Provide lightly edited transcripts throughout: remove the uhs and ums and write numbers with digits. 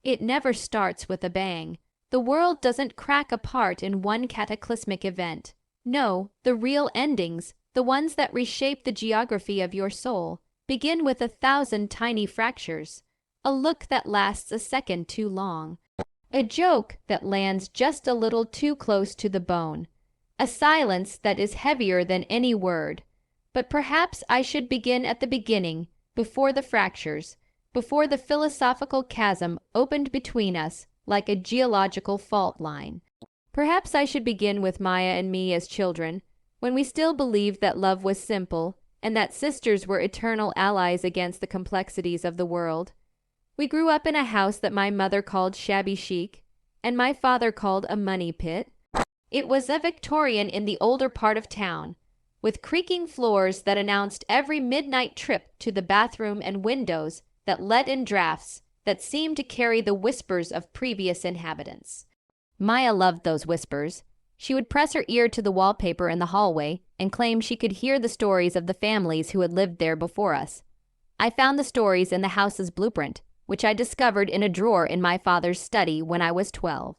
It never starts with a bang. The world doesn't crack apart in one cataclysmic event. No, the real endings, the ones that reshape the geography of your soul, begin with 1,000 tiny fractures, a look that lasts a second too long, a joke that lands just a little too close to the bone, a silence that is heavier than any word. But perhaps I should begin at the beginning, before the fractures, before the philosophical chasm opened between us like a geological fault line. Perhaps I should begin with Maya and me as children, when we still believed that love was simple and that sisters were eternal allies against the complexities of the world. We grew up in a house that my mother called shabby chic and my father called a money pit. It was a Victorian in the older part of town, with creaking floors that announced every midnight trip to the bathroom and windows that let in drafts that seemed to carry the whispers of previous inhabitants. Maya loved those whispers. She would press her ear to the wallpaper in the hallway and claim she could hear the stories of the families who had lived there before us. I found the stories in the house's blueprint, which I discovered in a drawer in my father's study when I was 12.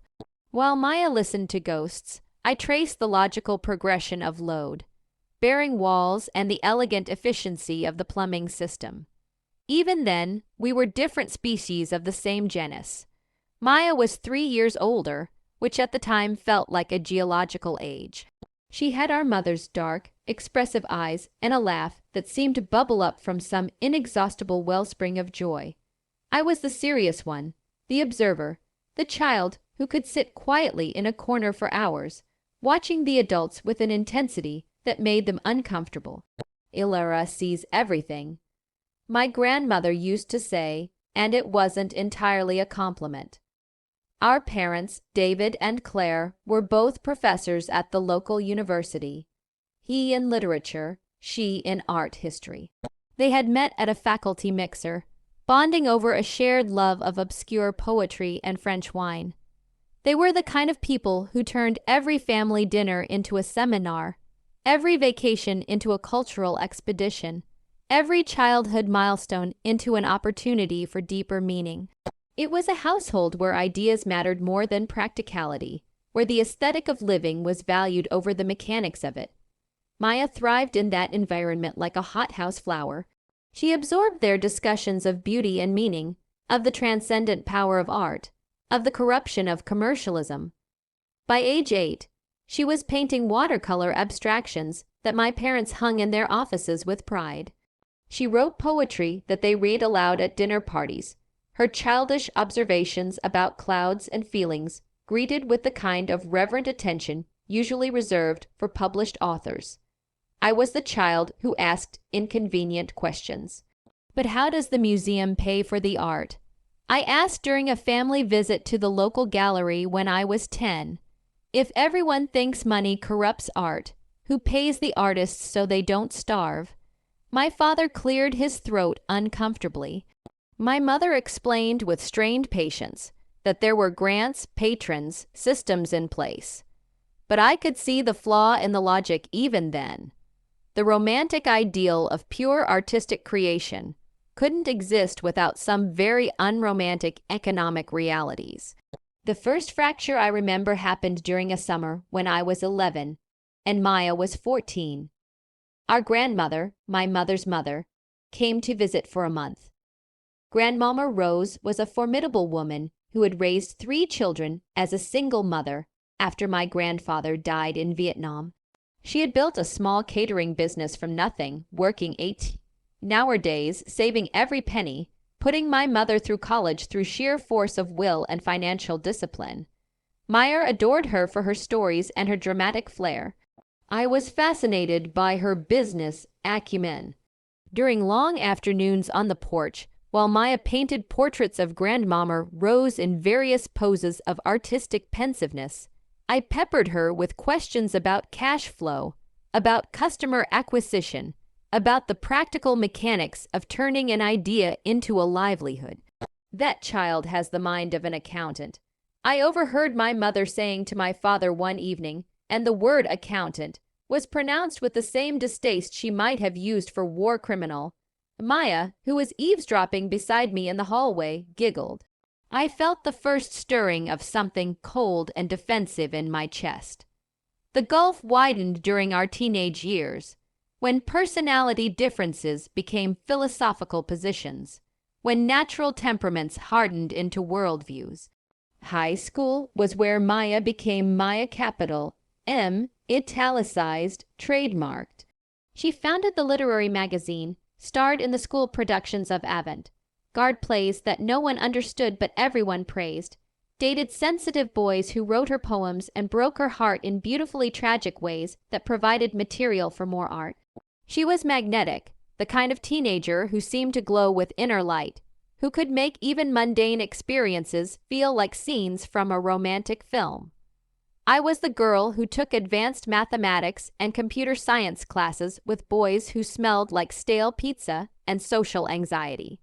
While Maya listened to ghosts, I traced the logical progression of load, bearing walls and the elegant efficiency of the plumbing system. Even then, we were different species of the same genus. Maya was 3 years older, which at the time felt like a geological age. She had our mother's dark, expressive eyes and a laugh that seemed to bubble up from some inexhaustible wellspring of joy. I was the serious one, the observer, the child who could sit quietly in a corner for hours, watching the adults with an intensity that made them uncomfortable. Ilara sees everything, my grandmother used to say, and it wasn't entirely a compliment. Our parents, David and Claire, were both professors at the local university. He in literature, she in art history. They had met at a faculty mixer, bonding over a shared love of obscure poetry and French wine. They were the kind of people who turned every family dinner into a seminar, every vacation into a cultural expedition, every childhood milestone into an opportunity for deeper meaning. It was a household where ideas mattered more than practicality, where the aesthetic of living was valued over the mechanics of it. Maya thrived in that environment like a hothouse flower. She absorbed their discussions of beauty and meaning, of the transcendent power of art, of the corruption of commercialism. By age 8, she was painting watercolor abstractions that my parents hung in their offices with pride. She wrote poetry that they read aloud at dinner parties, her childish observations about clouds and feelings greeted with the kind of reverent attention usually reserved for published authors. I was the child who asked inconvenient questions. But how does the museum pay for the art? I asked during a family visit to the local gallery when I was 10. If everyone thinks money corrupts art, who pays the artists so they don't starve? My father cleared his throat uncomfortably. My mother explained with strained patience that there were grants, patrons, systems in place. But I could see the flaw in the logic even then. The romantic ideal of pure artistic creation couldn't exist without some very unromantic economic realities. The first fracture I remember happened during a summer when I was 11 and Maya was 14. Our grandmother, my mother's mother, came to visit for a month. Grandmama Rose was a formidable woman who had raised 3 children as a single mother after my grandfather died in Vietnam. She had built a small catering business from nothing, working 8-hour days, saving every penny, putting my mother through college through sheer force of will and financial discipline. Meyer adored her for her stories and her dramatic flair. I was fascinated by her business acumen. During long afternoons on the porch, while Maya painted portraits of Grandmama Rose in various poses of artistic pensiveness, I peppered her with questions about cash flow, about customer acquisition, about the practical mechanics of turning an idea into a livelihood. That child has the mind of an accountant. I overheard my mother saying to my father one evening, and the word accountant was pronounced with the same distaste she might have used for war criminal. Maya, who was eavesdropping beside me in the hallway, giggled. I felt the first stirring of something cold and defensive in my chest. The gulf widened during our teenage years, when personality differences became philosophical positions, when natural temperaments hardened into worldviews. High school was where Maya became Maya capital M, italicized, trademarked. She founded the literary magazine, starred in the school productions of Avant, guard plays that no one understood but everyone praised, dated sensitive boys who wrote her poems and broke her heart in beautifully tragic ways that provided material for more art. She was magnetic, the kind of teenager who seemed to glow with inner light, who could make even mundane experiences feel like scenes from a romantic film. I was the girl who took advanced mathematics and computer science classes with boys who smelled like stale pizza and social anxiety.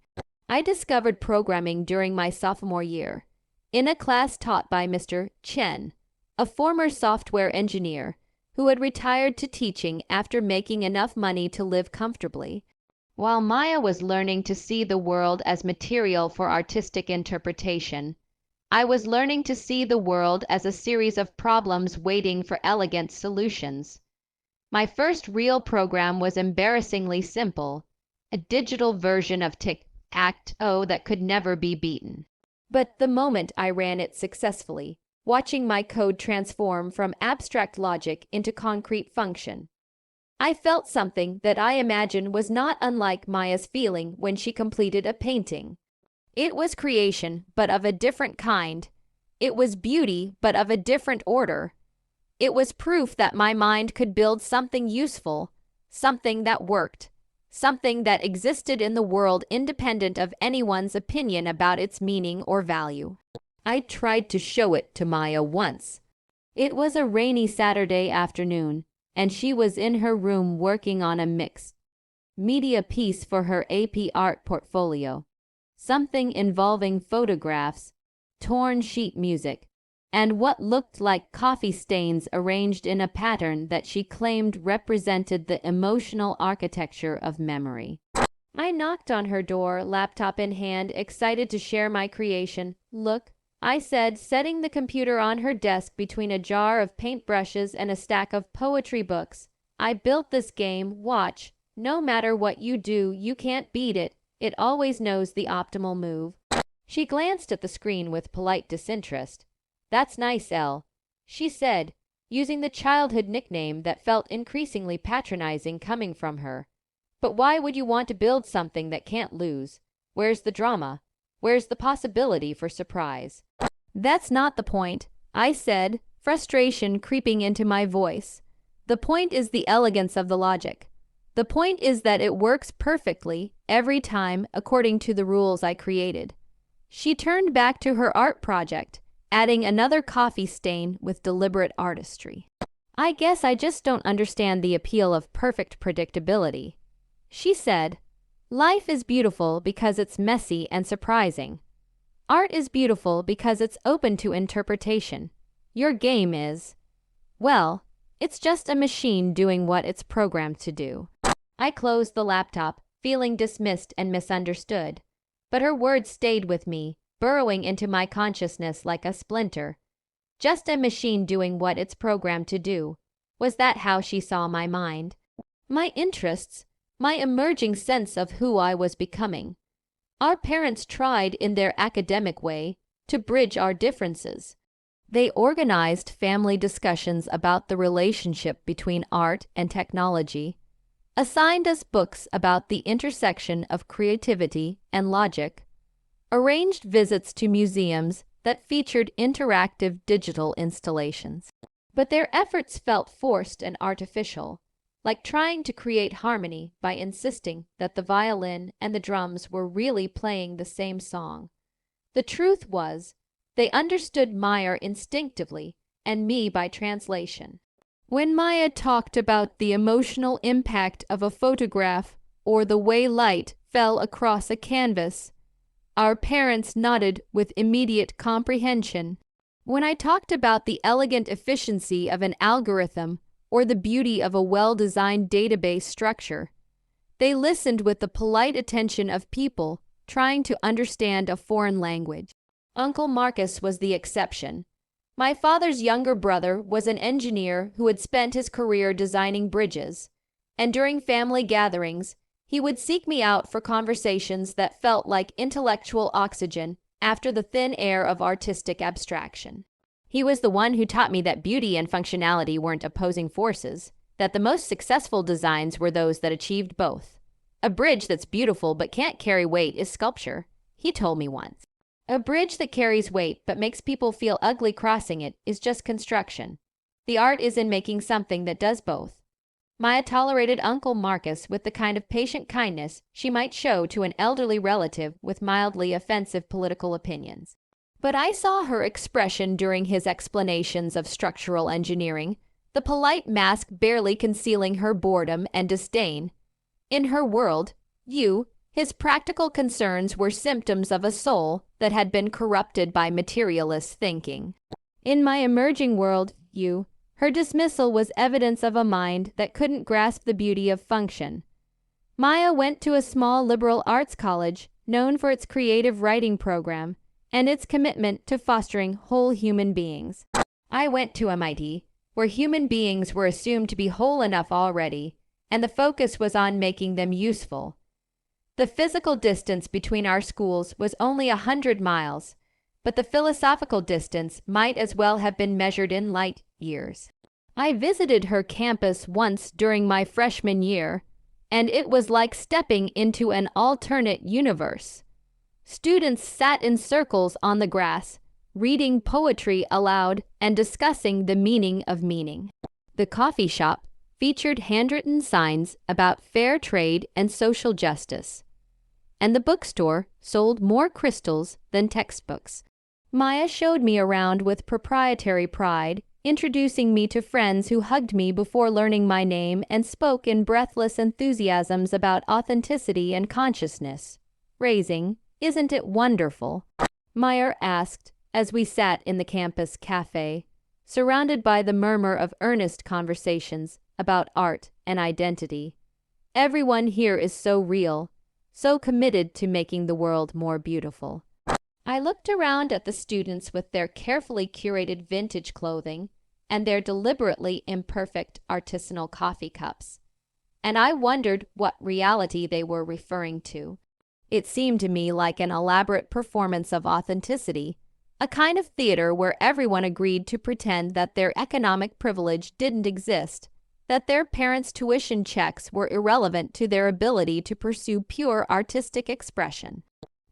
I discovered programming during my sophomore year, in a class taught by Mr. Chen, a former software engineer who had retired to teaching after making enough money to live comfortably. While Maya was learning to see the world as material for artistic interpretation, I was learning to see the world as a series of problems waiting for elegant solutions. My first real program was embarrassingly simple, a digital version of tic-tac-toe that could never be beaten. But the moment I ran it successfully, watching my code transform from abstract logic into concrete function, I felt something that I imagine was not unlike Maya's feeling when she completed a painting. It was creation, but of a different kind. It was beauty, but of a different order. It was proof that my mind could build something useful, something that worked, something that existed in the world independent of anyone's opinion about its meaning or value. I tried to show it to Maya once. It was a rainy Saturday afternoon, and she was in her room working on a mixed media piece for her AP art portfolio, something involving photographs, torn sheet music, and what looked like coffee stains arranged in a pattern that she claimed represented the emotional architecture of memory. I knocked on her door, laptop in hand, excited to share my creation. "Look," I said, setting the computer on her desk between a jar of paintbrushes and a stack of poetry books. "I built this game. Watch. No matter what you do, you can't beat it. It always knows the optimal move." She glanced at the screen with polite disinterest. "That's nice, Elle," she said, using the childhood nickname that felt increasingly patronizing coming from her. "But why would you want to build something that can't lose? Where's the drama? Where's the possibility for surprise?" "That's not the point," I said, frustration creeping into my voice. "The point is the elegance of the logic. The point is that it works perfectly, every time, according to the rules I created." She turned back to her art project, adding another coffee stain with deliberate artistry. "I guess I just don't understand the appeal of perfect predictability," she said. "Life is beautiful because it's messy and surprising. Art is beautiful because it's open to interpretation. Your game is, well, it's just a machine doing what it's programmed to do." I closed the laptop, feeling dismissed and misunderstood, but her words stayed with me, burrowing into my consciousness like a splinter. Just a machine doing what it's programmed to do. Was that how she saw my mind? My interests? My emerging sense of who I was becoming? Our parents tried, in their academic way, to bridge our differences. They organized family discussions about the relationship between art and technology, assigned us books about the intersection of creativity and logic, arranged visits to museums that featured interactive digital installations. But their efforts felt forced and artificial, like trying to create harmony by insisting that the violin and the drums were really playing the same song. The truth was, they understood Maya instinctively and me by translation. When Maya talked about the emotional impact of a photograph or the way light fell across a canvas, our parents nodded with immediate comprehension. When I talked about the elegant efficiency of an algorithm or the beauty of a well-designed database structure, they listened with the polite attention of people trying to understand a foreign language. Uncle Marcus was the exception. My father's younger brother was an engineer who had spent his career designing bridges, and during family gatherings, he would seek me out for conversations that felt like intellectual oxygen after the thin air of artistic abstraction. He was the one who taught me that beauty and functionality weren't opposing forces, that the most successful designs were those that achieved both. A bridge that's beautiful but can't carry weight is sculpture, he told me once. A bridge that carries weight but makes people feel ugly crossing it is just construction. The art is in making something that does both. Maya tolerated Uncle Marcus with the kind of patient kindness she might show to an elderly relative with mildly offensive political opinions. But I saw her expression during his explanations of structural engineering, the polite mask barely concealing her boredom and disdain. In her world, his practical concerns were symptoms of a soul that had been corrupted by materialist thinking. In my emerging world, her dismissal was evidence of a mind that couldn't grasp the beauty of function. Maya went to a small liberal arts college known for its creative writing program and its commitment to fostering whole human beings. I went to MIT, where human beings were assumed to be whole enough already, and the focus was on making them useful. The physical distance between our schools was only 100 miles, but the philosophical distance might as well have been measured in light years. I visited her campus once during my freshman year, and it was like stepping into an alternate universe. Students sat in circles on the grass, reading poetry aloud and discussing the meaning of meaning. The coffee shop featured handwritten signs about fair trade and social justice, and the bookstore sold more crystals than textbooks. Maya showed me around with proprietary pride, introducing me to friends who hugged me before learning my name and spoke in breathless enthusiasms about authenticity and consciousness. Raising, isn't it wonderful? Maya asked as we sat in the campus cafe, surrounded by the murmur of earnest conversations about art and identity. Everyone here is so real, so committed to making the world more beautiful. I looked around at the students with their carefully curated vintage clothing and their deliberately imperfect artisanal coffee cups, and I wondered what reality they were referring to. It seemed to me like an elaborate performance of authenticity, a kind of theater where everyone agreed to pretend that their economic privilege didn't exist, that their parents' tuition checks were irrelevant to their ability to pursue pure artistic expression.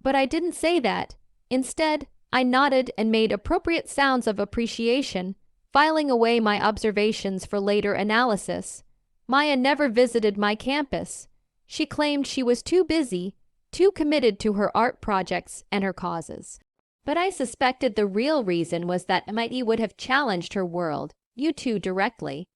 But I didn't say that. Instead, I nodded and made appropriate sounds of appreciation, filing away my observations for later analysis. Maya never visited my campus. She claimed she was too busy, too committed to her art projects and her causes. But I suspected the real reason was that MIT would have challenged her world, directly.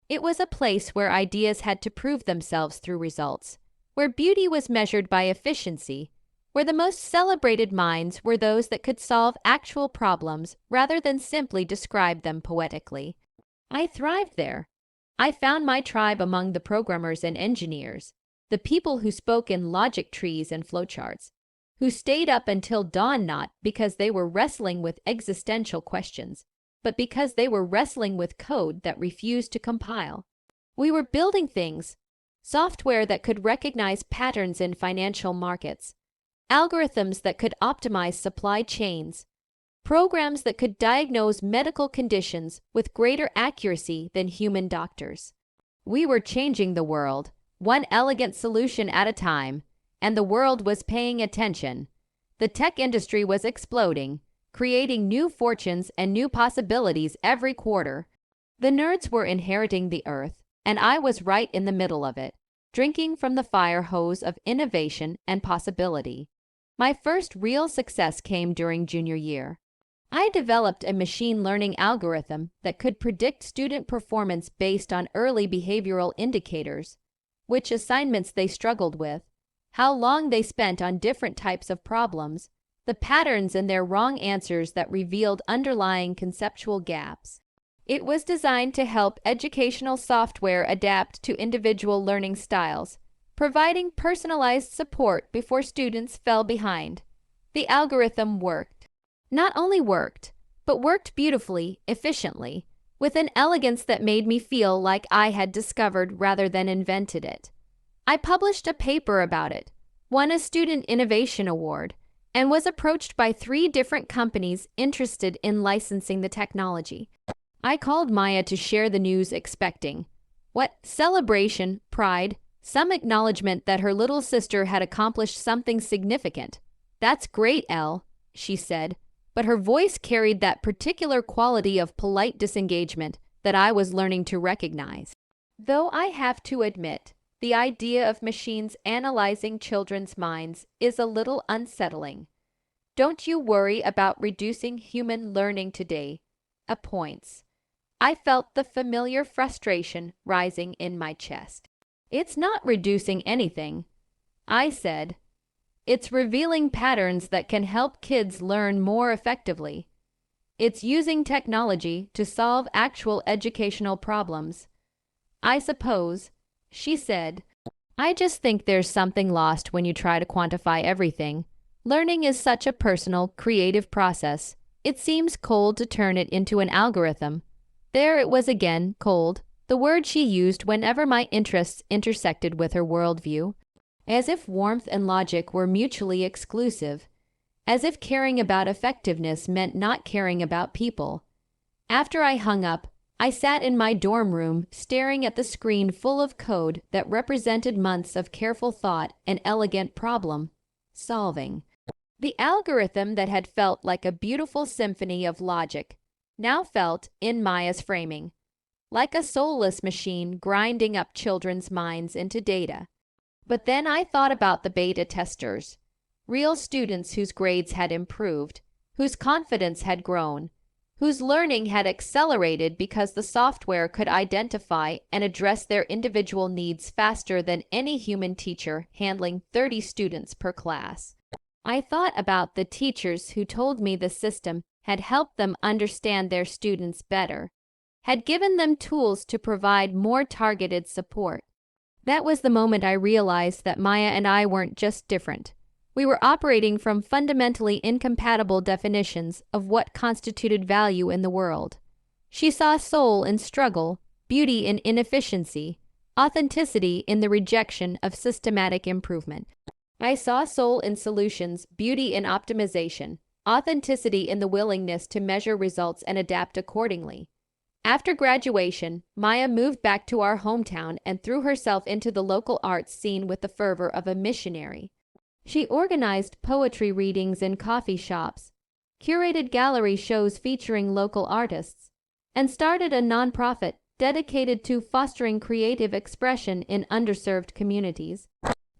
It was a place where ideas had to prove themselves through results, where beauty was measured by efficiency, where the most celebrated minds were those that could solve actual problems rather than simply describe them poetically. I thrived there. I found my tribe among the programmers and engineers, the people who spoke in logic trees and flowcharts, who stayed up until dawn not because they were wrestling with existential questions, but because they were wrestling with code that refused to compile. We were building things, software that could recognize patterns in financial markets, algorithms that could optimize supply chains, programs that could diagnose medical conditions with greater accuracy than human doctors. We were changing the world, one elegant solution at a time, and the world was paying attention. The tech industry was exploding, creating new fortunes and new possibilities every quarter. The nerds were inheriting the earth, and I was right in the middle of it, drinking from the fire hose of innovation and possibility. My first real success came during junior year. I developed a machine learning algorithm that could predict student performance based on early behavioral indicators, which assignments they struggled with, how long they spent on different types of problems, the patterns in their wrong answers that revealed underlying conceptual gaps. It was designed to help educational software adapt to individual learning styles, providing personalized support before students fell behind. The algorithm worked. Not only worked, but worked beautifully, efficiently, with an elegance that made me feel like I had discovered rather than invented it. I published a paper about it, won a Student Innovation Award, and was approached by 3 different companies interested in licensing the technology. I called Maya to share the news, expecting what? Celebration, pride, some acknowledgement that her little sister had accomplished something significant. "That's great, Elle," she said, but her voice carried that particular quality of polite disengagement that I was learning to recognize. Though I have to admit, the idea of machines analyzing children's minds is a little unsettling. Don't you worry about reducing human learning today. A points. I felt the familiar frustration rising in my chest. "It's not reducing anything," I said. "It's revealing patterns that can help kids learn more effectively. It's using technology to solve actual educational problems." "I suppose," she said. "I just think there's something lost when you try to quantify everything. Learning is such a personal, creative process. It seems cold to turn it into an algorithm." There it was again, cold, the word she used whenever my interests intersected with her worldview. As if warmth and logic were mutually exclusive. As if caring about effectiveness meant not caring about people. After I hung up, I sat in my dorm room staring at the screen full of code that represented months of careful thought and elegant problem solving. The algorithm that had felt like a beautiful symphony of logic now felt, in Maya's framing, like a soulless machine grinding up children's minds into data. But then I thought about the beta testers, real students whose grades had improved, whose confidence had grown, whose learning had accelerated because the software could identify and address their individual needs faster than any human teacher handling 30 students per class. I thought about the teachers who told me the system had helped them understand their students better, had given them tools to provide more targeted support. That was the moment I realized that Maya and I weren't just different. We were operating from fundamentally incompatible definitions of what constituted value in the world. She saw soul in struggle, beauty in inefficiency, authenticity in the rejection of systematic improvement. I saw soul in solutions, beauty in optimization, authenticity in the willingness to measure results and adapt accordingly. After graduation, Maya moved back to our hometown and threw herself into the local arts scene with the fervor of a missionary. She organized poetry readings in coffee shops, curated gallery shows featuring local artists, and started a nonprofit dedicated to fostering creative expression in underserved communities.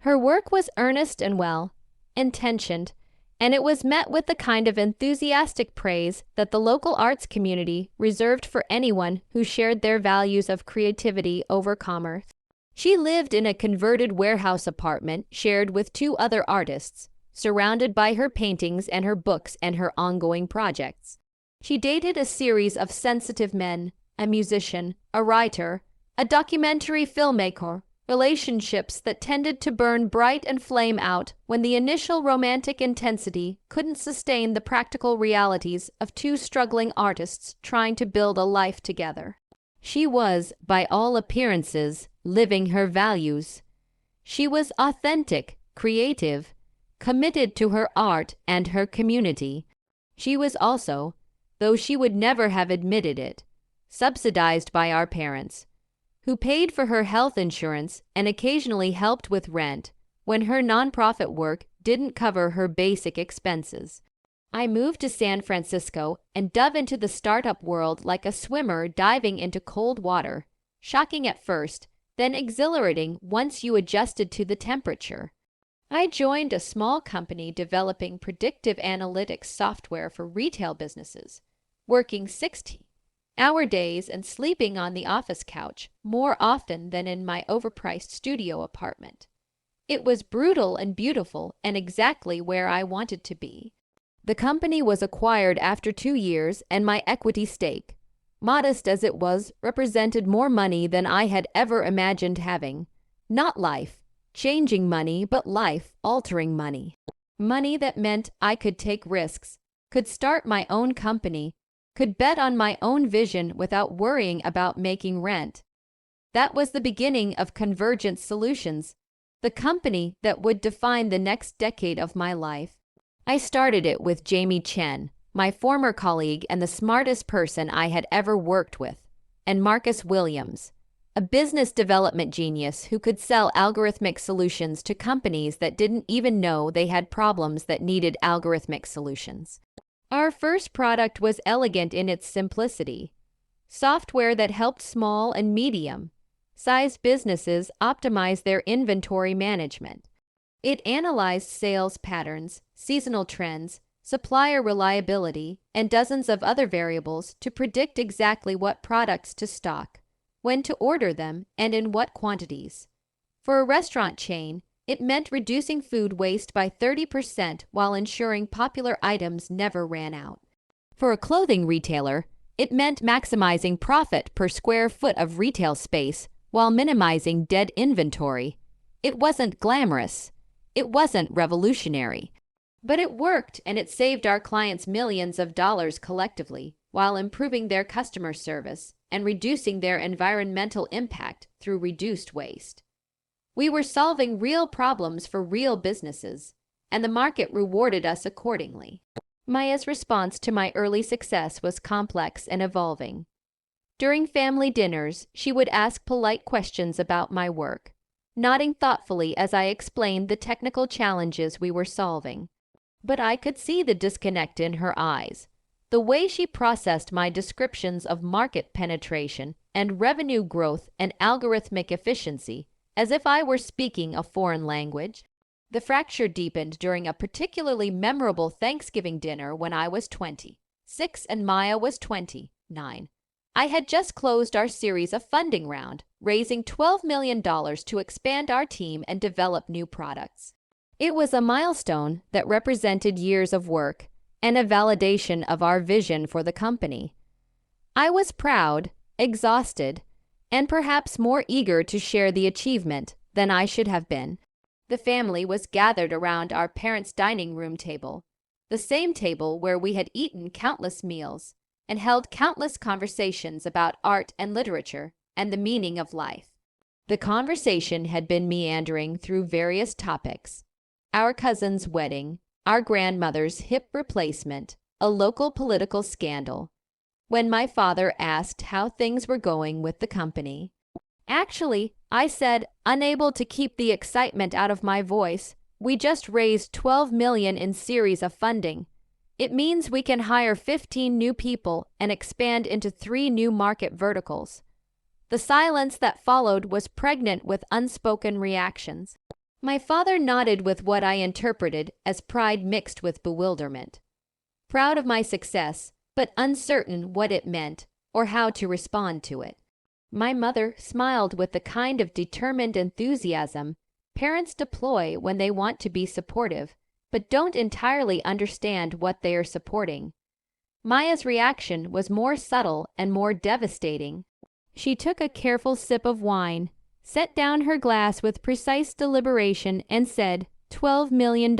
Her work was earnest and well-intentioned, and it was met with the kind of enthusiastic praise that the local arts community reserved for anyone who shared their values of creativity over commerce. She lived in a converted warehouse apartment shared with 2 other artists, surrounded by her paintings and her books and her ongoing projects. She dated a series of sensitive men, a musician, a writer, a documentary filmmaker, relationships that tended to burn bright and flame out when the initial romantic intensity couldn't sustain the practical realities of 2 struggling artists trying to build a life together. She was, by all appearances, living her values. She was authentic, creative, committed to her art and her community. She was also, though she would never have admitted it, subsidized by our parents, who paid for her health insurance and occasionally helped with rent when her nonprofit work didn't cover her basic expenses. I moved to San Francisco and dove into the startup world like a swimmer diving into cold water, shocking at first, then exhilarating once you adjusted to the temperature. I joined a small company developing predictive analytics software for retail businesses, working 16-hour days and sleeping on the office couch more often than in my overpriced studio apartment. It was brutal and beautiful and exactly where I wanted to be. The company was acquired after 2 years, and my equity stake, modest as it was, represented more money than I had ever imagined having. Not life-changing money, but life-altering money. Money that meant I could take risks, could start my own company, could bet on my own vision without worrying about making rent. That was the beginning of Convergent Solutions, the company that would define the next decade of my life. I started it with Jamie Chen, my former colleague and the smartest person I had ever worked with, and Marcus Williams, a business development genius who could sell algorithmic solutions to companies that didn't even know they had problems that needed algorithmic solutions. Our first product was elegant in its simplicity. Software that helped small and medium-sized businesses optimize their inventory management. It analyzed sales patterns, seasonal trends, supplier reliability, and dozens of other variables to predict exactly what products to stock, when to order them, and in what quantities. For a restaurant chain, it meant reducing food waste by 30% while ensuring popular items never ran out. For a clothing retailer, it meant maximizing profit per square foot of retail space while minimizing dead inventory. It wasn't glamorous. It wasn't revolutionary. But it worked, and it saved our clients millions of dollars collectively while improving their customer service and reducing their environmental impact through reduced waste. We were solving real problems for real businesses, and the market rewarded us accordingly. Maya's response to my early success was complex and evolving. During family dinners, she would ask polite questions about my work, nodding thoughtfully as I explained the technical challenges we were solving. But I could see the disconnect in her eyes. The way she processed my descriptions of market penetration and revenue growth and algorithmic efficiency, as if I were speaking a foreign language. The fracture deepened during a particularly memorable Thanksgiving dinner when I was 26 and Maya was 29. I had just closed our series of funding round, raising $12 million to expand our team and develop new products. It was a milestone that represented years of work and a validation of our vision for the company. I was proud, exhausted, and perhaps more eager to share the achievement than I should have been. The family was gathered around our parents' dining room table, the same table where we had eaten countless meals and held countless conversations about art and literature and the meaning of life. The conversation had been meandering through various topics: our cousin's wedding, our grandmother's hip replacement, a local political scandal, when my father asked how things were going with the company. Actually, I said, unable to keep the excitement out of my voice, we just raised $12 million in series of funding. It means we can hire 15 new people and expand into 3 new market verticals. The silence that followed was pregnant with unspoken reactions. My father nodded with what I interpreted as pride mixed with bewilderment. Proud of my success, but uncertain what it meant or how to respond to it. My mother smiled with the kind of determined enthusiasm parents deploy when they want to be supportive, but don't entirely understand what they are supporting. Maya's reaction was more subtle and more devastating. She took a careful sip of wine, set down her glass with precise deliberation, and said, $12 million.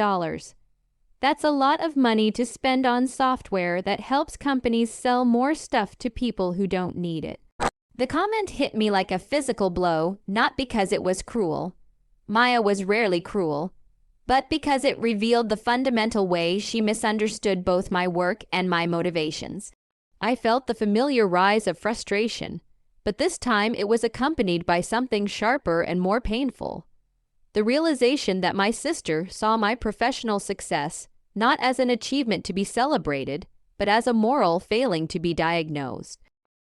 That's a lot of money to spend on software that helps companies sell more stuff to people who don't need it. The comment hit me like a physical blow, not because it was cruel. Maya was rarely cruel, but because it revealed the fundamental way she misunderstood both my work and my motivations. I felt the familiar rise of frustration, but this time it was accompanied by something sharper and more painful. The realization that my sister saw my professional success not as an achievement to be celebrated, but as a moral failing to be diagnosed.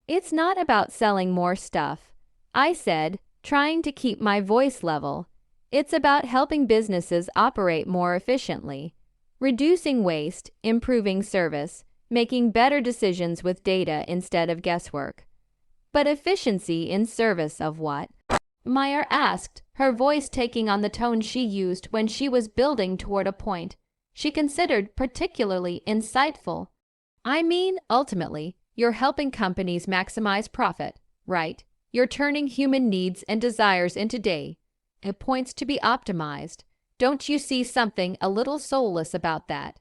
It's not about selling more stuff, I said, trying to keep my voice level. It's about helping businesses operate more efficiently, reducing waste, improving service, making better decisions with data instead of guesswork. But efficiency in service of what? Maya asked, her voice taking on the tone she used when she was building toward a point she considered particularly insightful. I mean, ultimately, you're helping companies maximize profit, right? You're turning human needs and desires into data points to be optimized. Don't you see something a little soulless about that?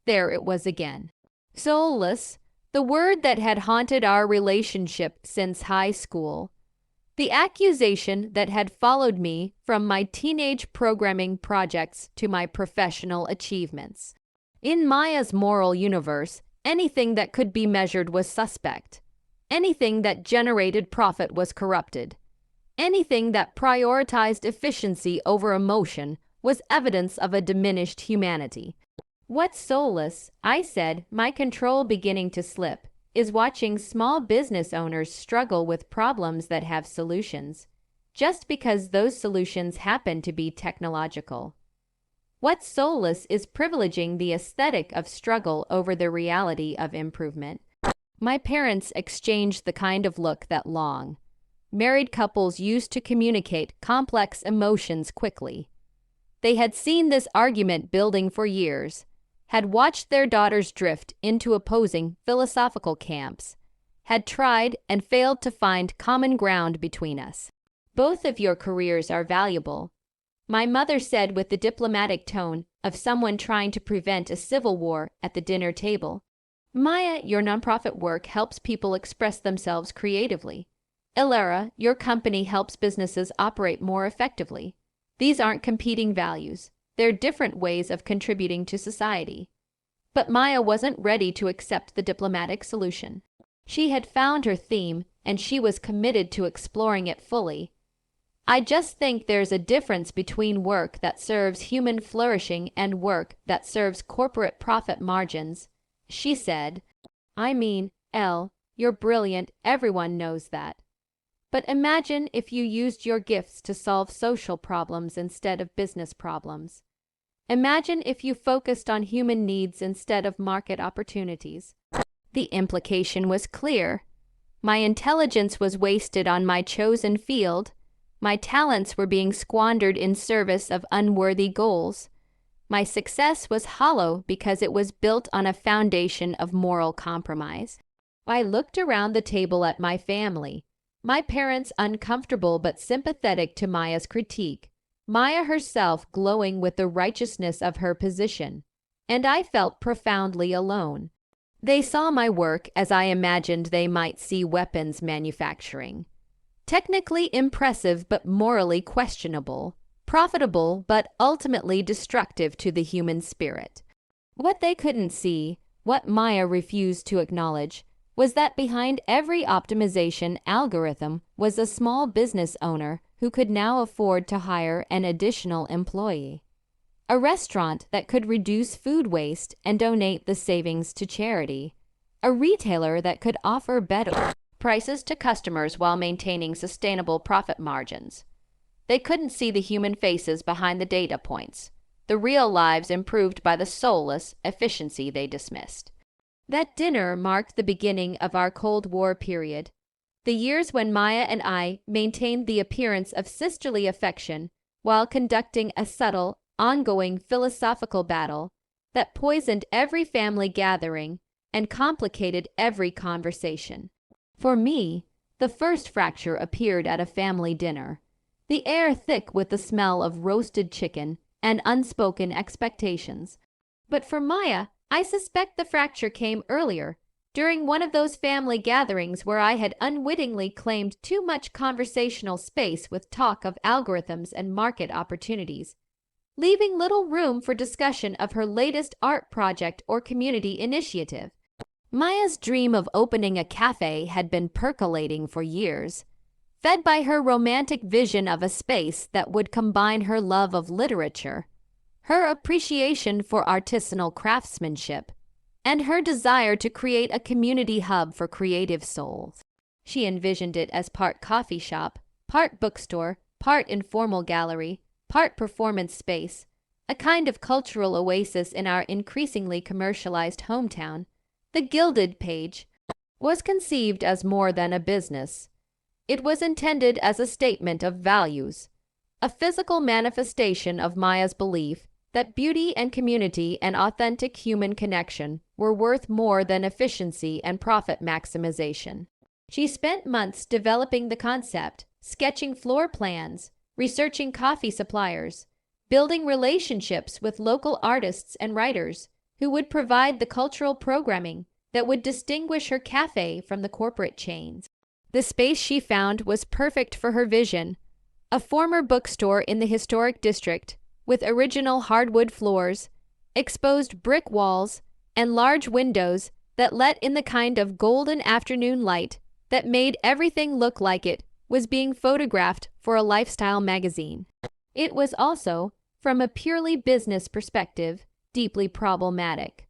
There it was again. Soulless, the word that had haunted our relationship since high school. The accusation that had followed me from my teenage programming projects to my professional achievements. In Maya's moral universe, anything that could be measured was suspect. Anything that generated profit was corrupted. Anything that prioritized efficiency over emotion was evidence of a diminished humanity. What's soulless, I said, my control beginning to slip, is watching small business owners struggle with problems that have solutions, just because those solutions happen to be technological. What's soulless is privileging the aesthetic of struggle over the reality of improvement. My parents exchanged the kind of look that long married couples used to communicate complex emotions quickly. They had seen this argument building for years, had watched their daughters drift into opposing philosophical camps, had tried and failed to find common ground between us. Both of your careers are valuable, my mother said with the diplomatic tone of someone trying to prevent a civil war at the dinner table. Maya, your nonprofit work helps people express themselves creatively. Ilera, your company helps businesses operate more effectively. These aren't competing values. They're different ways of contributing to society. But Maya wasn't ready to accept the diplomatic solution. She had found her theme, and she was committed to exploring it fully. I just think there's a difference between work that serves human flourishing and work that serves corporate profit margins, she said. I mean, Elle, you're brilliant, everyone knows that. But imagine if you used your gifts to solve social problems instead of business problems. Imagine if you focused on human needs instead of market opportunities. The implication was clear. My intelligence was wasted on my chosen field. My talents were being squandered in service of unworthy goals. My success was hollow because it was built on a foundation of moral compromise. I looked around the table at my family. My parents uncomfortable but sympathetic to Maya's critique, Maya herself glowing with the righteousness of her position, and I felt profoundly alone. They saw my work as I imagined they might see weapons manufacturing. Technically impressive but morally questionable, profitable but ultimately destructive to the human spirit. What they couldn't see, what Maya refused to acknowledge, was that behind every optimization algorithm was a small business owner who could now afford to hire an additional employee. A restaurant that could reduce food waste and donate the savings to charity. A retailer that could offer better prices to customers while maintaining sustainable profit margins. They couldn't see the human faces behind the data points, the real lives improved by the soulless efficiency they dismissed. That dinner marked the beginning of our Cold War period, the years when Maya and I maintained the appearance of sisterly affection while conducting a subtle, ongoing philosophical battle that poisoned every family gathering and complicated every conversation. For me, the first fracture appeared at a family dinner, the air thick with the smell of roasted chicken and unspoken expectations. But for Maya, I suspect the fracture came earlier, during one of those family gatherings where I had unwittingly claimed too much conversational space with talk of algorithms and market opportunities, leaving little room for discussion of her latest art project or community initiative. Maya's dream of opening a cafe had been percolating for years, fed by her romantic vision of a space that would combine her love of literature, her appreciation for artisanal craftsmanship, and her desire to create a community hub for creative souls. She envisioned it as part coffee shop, part bookstore, part informal gallery, part performance space, a kind of cultural oasis in our increasingly commercialized hometown. The Gilded Page was conceived as more than a business. It was intended as a statement of values, a physical manifestation of Maya's belief that beauty and community and authentic human connection were worth more than efficiency and profit maximization. She spent months developing the concept, sketching floor plans, researching coffee suppliers, building relationships with local artists and writers who would provide the cultural programming that would distinguish her cafe from the corporate chains. The space she found was perfect for her vision, a former bookstore in the historic district with original hardwood floors, exposed brick walls, and large windows that let in the kind of golden afternoon light that made everything look like it was being photographed for a lifestyle magazine. It was also, from a purely business perspective, deeply problematic.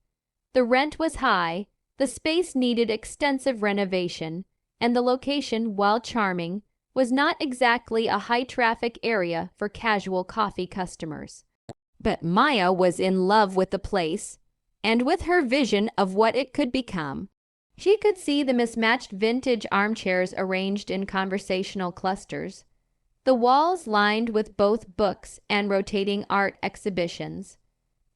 The rent was high, the space needed extensive renovation, and the location, while charming, was not exactly a high-traffic area for casual coffee customers. But Maya was in love with the place, and with her vision of what it could become. She could see the mismatched vintage armchairs arranged in conversational clusters, the walls lined with both books and rotating art exhibitions,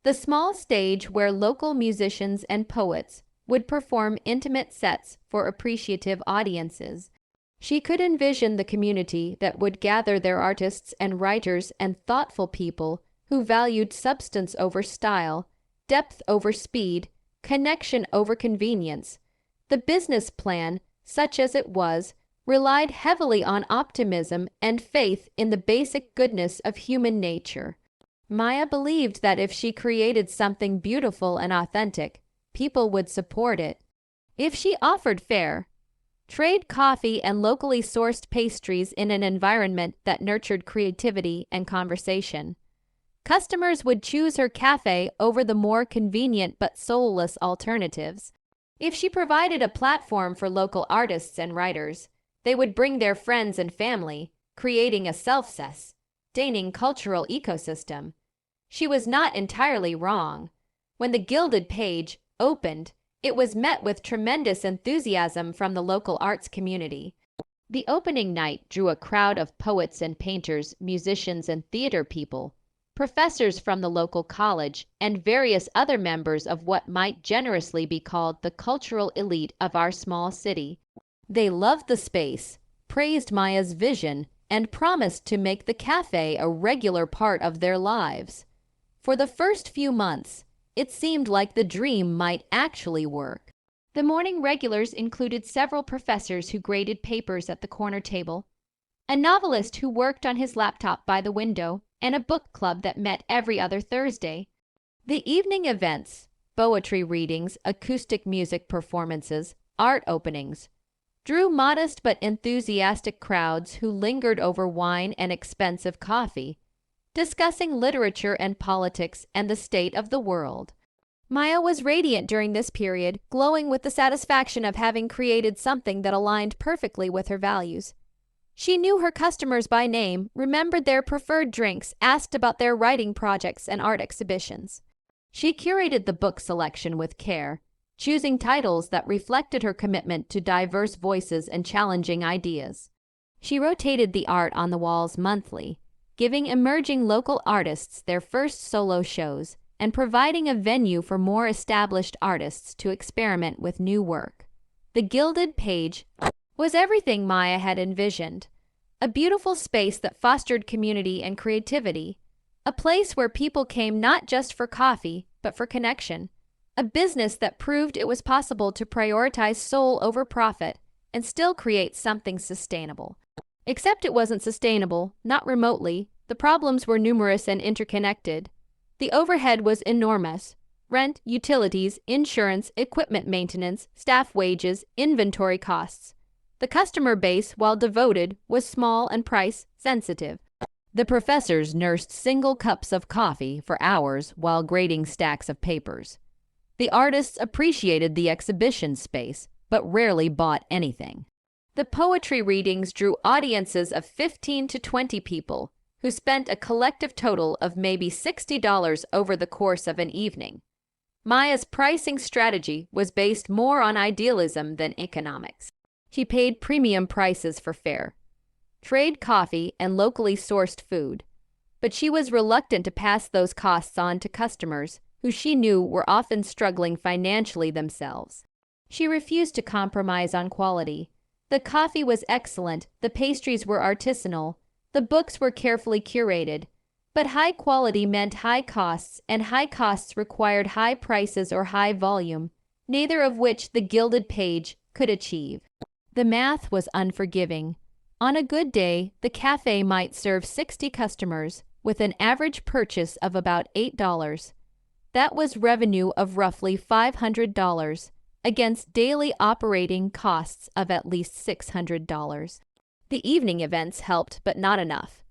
the small stage where local musicians and poets would perform intimate sets for appreciative audiences. She could envision the community that would gather their artists and writers and thoughtful people who valued substance over style, depth over speed, connection over convenience. The business plan, such as it was, relied heavily on optimism and faith in the basic goodness of human nature. Maya believed that if she created something beautiful and authentic, people would support it. If she offered fair trade coffee and locally sourced pastries in an environment that nurtured creativity and conversation, customers would choose her cafe over the more convenient but soulless alternatives. If she provided a platform for local artists and writers, they would bring their friends and family, creating a self-sustaining cultural ecosystem. She was not entirely wrong. When the Gilded Page opened, it was met with tremendous enthusiasm from the local arts community. The opening night drew a crowd of poets and painters, musicians and theater people, professors from the local college, and various other members of what might generously be called the cultural elite of our small city. They loved the space, praised Maya's vision, and promised to make the cafe a regular part of their lives. For the first few months, it seemed like the dream might actually work. The morning regulars included several professors who graded papers at the corner table, a novelist who worked on his laptop by the window, and a book club that met every other Thursday. The evening events, poetry readings, acoustic music performances, art openings, drew modest but enthusiastic crowds who lingered over wine and expensive coffee, discussing literature and politics and the state of the world. Maya was radiant during this period, glowing with the satisfaction of having created something that aligned perfectly with her values. She knew her customers by name, remembered their preferred drinks, asked about their writing projects and art exhibitions. She curated the book selection with care, choosing titles that reflected her commitment to diverse voices and challenging ideas. She rotated the art on the walls monthly, giving emerging local artists their first solo shows and providing a venue for more established artists to experiment with new work. The Gilded Page was everything Maya had envisioned, a beautiful space that fostered community and creativity, a place where people came not just for coffee, but for connection, a business that proved it was possible to prioritize soul over profit and still create something sustainable. Except it wasn't sustainable, not remotely. The problems were numerous and interconnected. The overhead was enormous: rent, utilities, insurance, equipment maintenance, staff wages, inventory costs. The customer base, while devoted, was small and price-sensitive. The professors nursed single cups of coffee for hours while grading stacks of papers. The artists appreciated the exhibition space, but rarely bought anything. The poetry readings drew audiences of 15 to 20 people, who spent a collective total of maybe $60 over the course of an evening. Maya's pricing strategy was based more on idealism than economics. She paid premium prices for fare, trade coffee, and locally sourced food, but she was reluctant to pass those costs on to customers who she knew were often struggling financially themselves. She refused to compromise on quality. The coffee was excellent, the pastries were artisanal, the books were carefully curated, But high quality meant high costs, and high costs required high prices or high volume, neither of which the Gilded Page could achieve. The math was unforgiving. On a good day, the cafe might serve 60 customers with an average purchase of about $8. That was revenue of roughly $500 against daily operating costs of at least $600. The evening events helped, but not enough.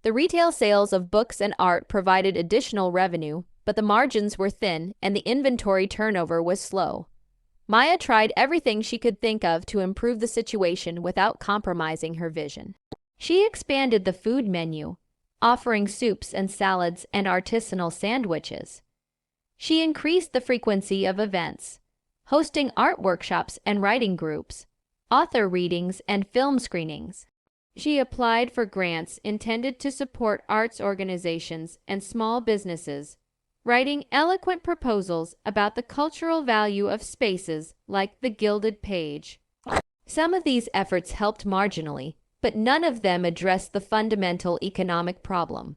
The retail sales of books and art provided additional revenue, but the margins were thin and the inventory turnover was slow. Maya tried everything she could think of to improve the situation without compromising her vision. She expanded the food menu, offering soups and salads and artisanal sandwiches. She increased the frequency of events, hosting art workshops and writing groups, author readings, and film screenings. She applied for grants intended to support arts organizations and small businesses, writing eloquent proposals about the cultural value of spaces like the Gilded Page. Some of these efforts helped marginally, but none of them addressed the fundamental economic problem.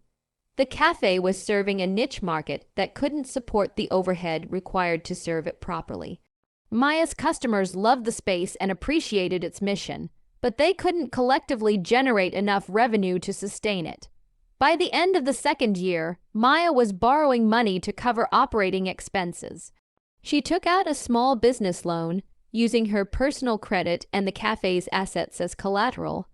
The cafe was serving a niche market that couldn't support the overhead required to serve it properly. Maya's customers loved the space and appreciated its mission, but they couldn't collectively generate enough revenue to sustain it. By the end of the second year, Maya was borrowing money to cover operating expenses. She took out a small business loan, using her personal credit and the cafe's assets as collateral.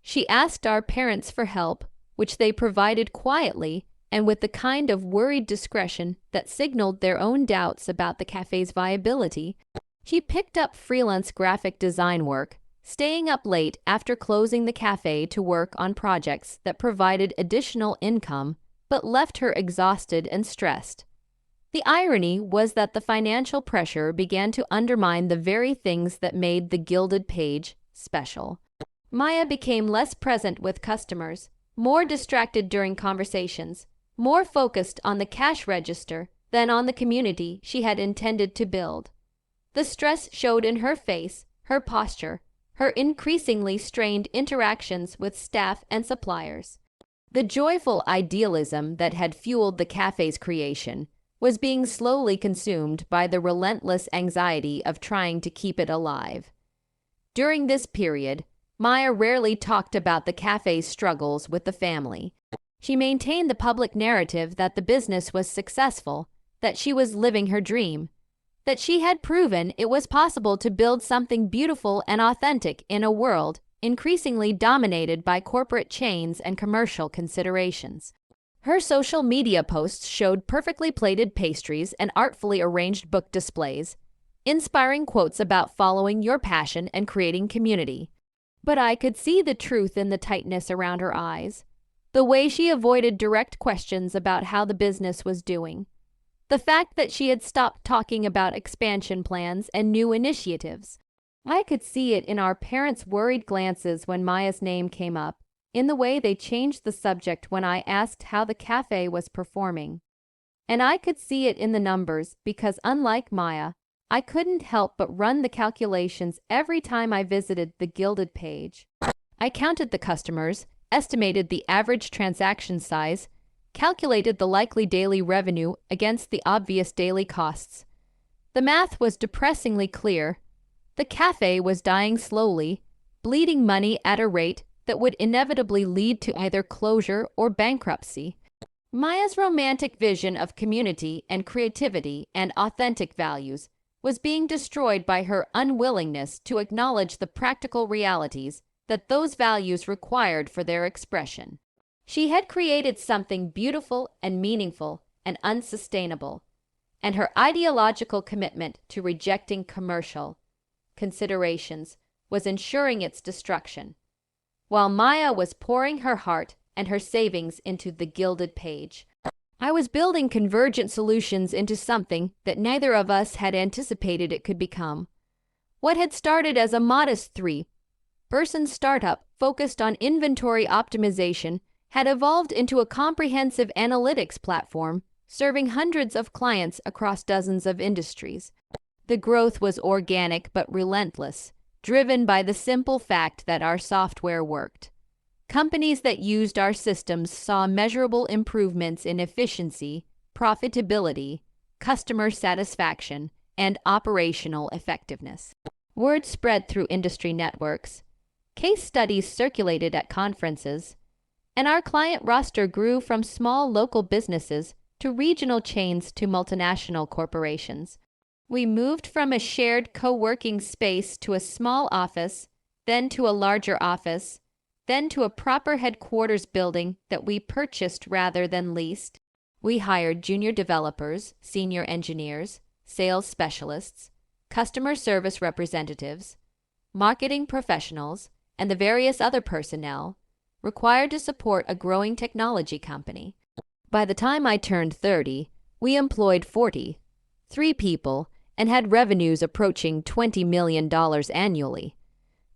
She asked our parents for help, which they provided quietly and with the kind of worried discretion that signaled their own doubts about the cafe's viability. She picked up freelance graphic design work, staying up late after closing the cafe to work on projects that provided additional income but left her exhausted and stressed. The irony was that the financial pressure began to undermine the very things that made the Gilded Page special. Maya became less present with customers, more distracted during conversations, more focused on the cash register than on the community she had intended to build. The stress showed in her face, her posture, her increasingly strained interactions with staff and suppliers. The joyful idealism that had fueled the cafe's creation was being slowly consumed by the relentless anxiety of trying to keep it alive. During this period, Maya rarely talked about the cafe's struggles with the family. She maintained the public narrative that the business was successful, that she was living her dream, that she had proven it was possible to build something beautiful and authentic in a world increasingly dominated by corporate chains and commercial considerations. Her social media posts showed perfectly plated pastries and artfully arranged book displays, inspiring quotes about following your passion and creating community. But I could see the truth in the tightness around her eyes, the way she avoided direct questions about how the business was doing, the fact that she had stopped talking about expansion plans and new initiatives. I could see it in our parents' worried glances when Maya's name came up, in the way they changed the subject when I asked how the cafe was performing. And I could see it in the numbers because, unlike Maya, I couldn't help but run the calculations every time I visited the Gilded Page. I counted the customers, estimated the average transaction size, calculated the likely daily revenue against the obvious daily costs. The math was depressingly clear. The cafe was dying slowly, bleeding money at a rate that would inevitably lead to either closure or bankruptcy. Maya's romantic vision of community and creativity and authentic values was being destroyed by her unwillingness to acknowledge the practical realities that those values required for their expression. She had created something beautiful and meaningful and unsustainable, and her ideological commitment to rejecting commercial considerations was ensuring its destruction, while Maya was pouring her heart and her savings into the Gilded Page. I was building convergent solutions into something that neither of us had anticipated it could become. What had started as a modest 3-person startup focused on inventory optimization had evolved into a comprehensive analytics platform serving hundreds of clients across dozens of industries. The growth was organic but relentless, driven by the simple fact that our software worked. Companies that used our systems saw measurable improvements in efficiency, profitability, customer satisfaction, and operational effectiveness. Word spread through industry networks, case studies circulated at conferences, and our client roster grew from small local businesses to regional chains to multinational corporations. We moved from a shared co-working space to a small office, then to a larger office, then to a proper headquarters building that we purchased rather than leased. We hired junior developers, senior engineers, sales specialists, customer service representatives, marketing professionals, and the various other personnel required to support a growing technology company. By the time I turned 30, we employed 43 people and had revenues approaching $20 million annually.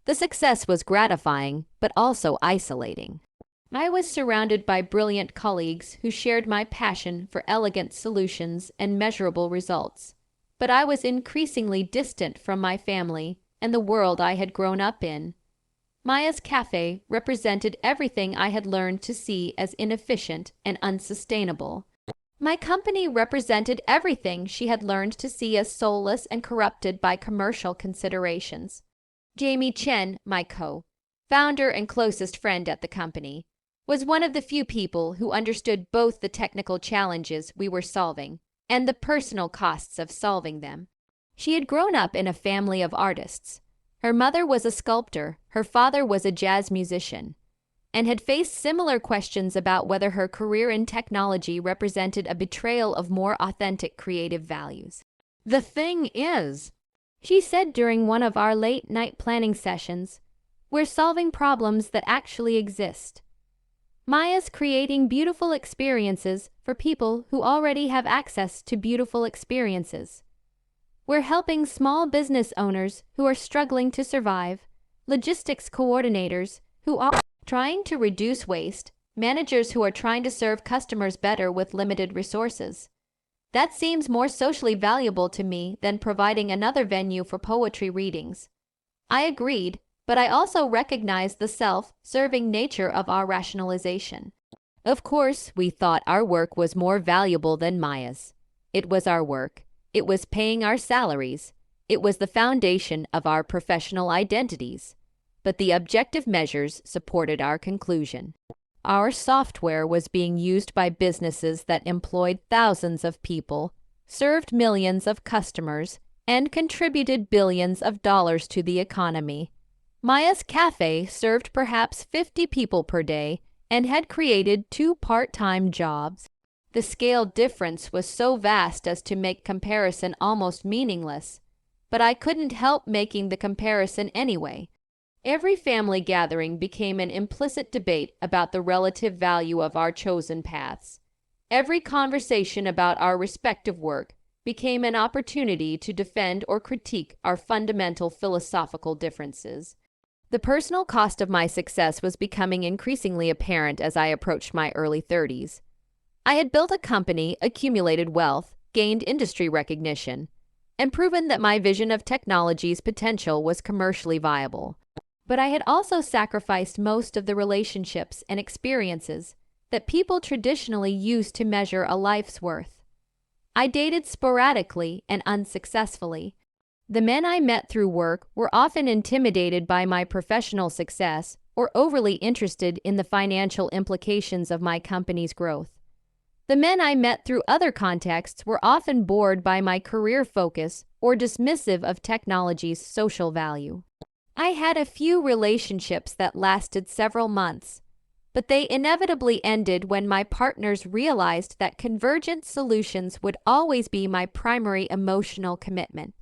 The success was gratifying, but also isolating. I was surrounded by brilliant colleagues who shared my passion for elegant solutions and measurable results, but I was increasingly distant from my family and the world I had grown up in. Maya's Cafe represented everything I had learned to see as inefficient and unsustainable. My company represented everything she had learned to see as soulless and corrupted by commercial considerations. Jamie Chen, my co-founder and closest friend at the company, was one of the few people who understood both the technical challenges we were solving and the personal costs of solving them. She had grown up in a family of artists. Her mother was a sculptor, her father was a jazz musician, and had faced similar questions about whether her career in technology represented a betrayal of more authentic creative values. "The thing is," she said during one of our late-night planning sessions, "we're solving problems that actually exist. Maya's creating beautiful experiences for people who already have access to beautiful experiences. We're helping small business owners who are struggling to survive, logistics coordinators who are trying to reduce waste, managers who are trying to serve customers better with limited resources. That seems more socially valuable to me than providing another venue for poetry readings." I agreed, but I also recognized the self-serving nature of our rationalization. Of course, we thought our work was more valuable than Maya's. It was our work. It was paying our salaries. It was the foundation of our professional identities. But the objective measures supported our conclusion. Our software was being used by businesses that employed thousands of people, served millions of customers, and contributed billions of dollars to the economy. Maya's Cafe served perhaps 50 people per day and had created 2 part-time jobs. The scale difference was so vast as to make comparison almost meaningless, but I couldn't help making the comparison anyway. Every family gathering became an implicit debate about the relative value of our chosen paths. Every conversation about our respective work became an opportunity to defend or critique our fundamental philosophical differences. The personal cost of my success was becoming increasingly apparent as I approached my early 30s. I had built a company, accumulated wealth, gained industry recognition, and proven that my vision of technology's potential was commercially viable. But I had also sacrificed most of the relationships and experiences that people traditionally use to measure a life's worth. I dated sporadically and unsuccessfully. The men I met through work were often intimidated by my professional success or overly interested in the financial implications of my company's growth. The men I met through other contexts were often bored by my career focus or dismissive of technology's social value. I had a few relationships that lasted several months, but they inevitably ended when my partners realized that convergent solutions would always be my primary emotional commitment.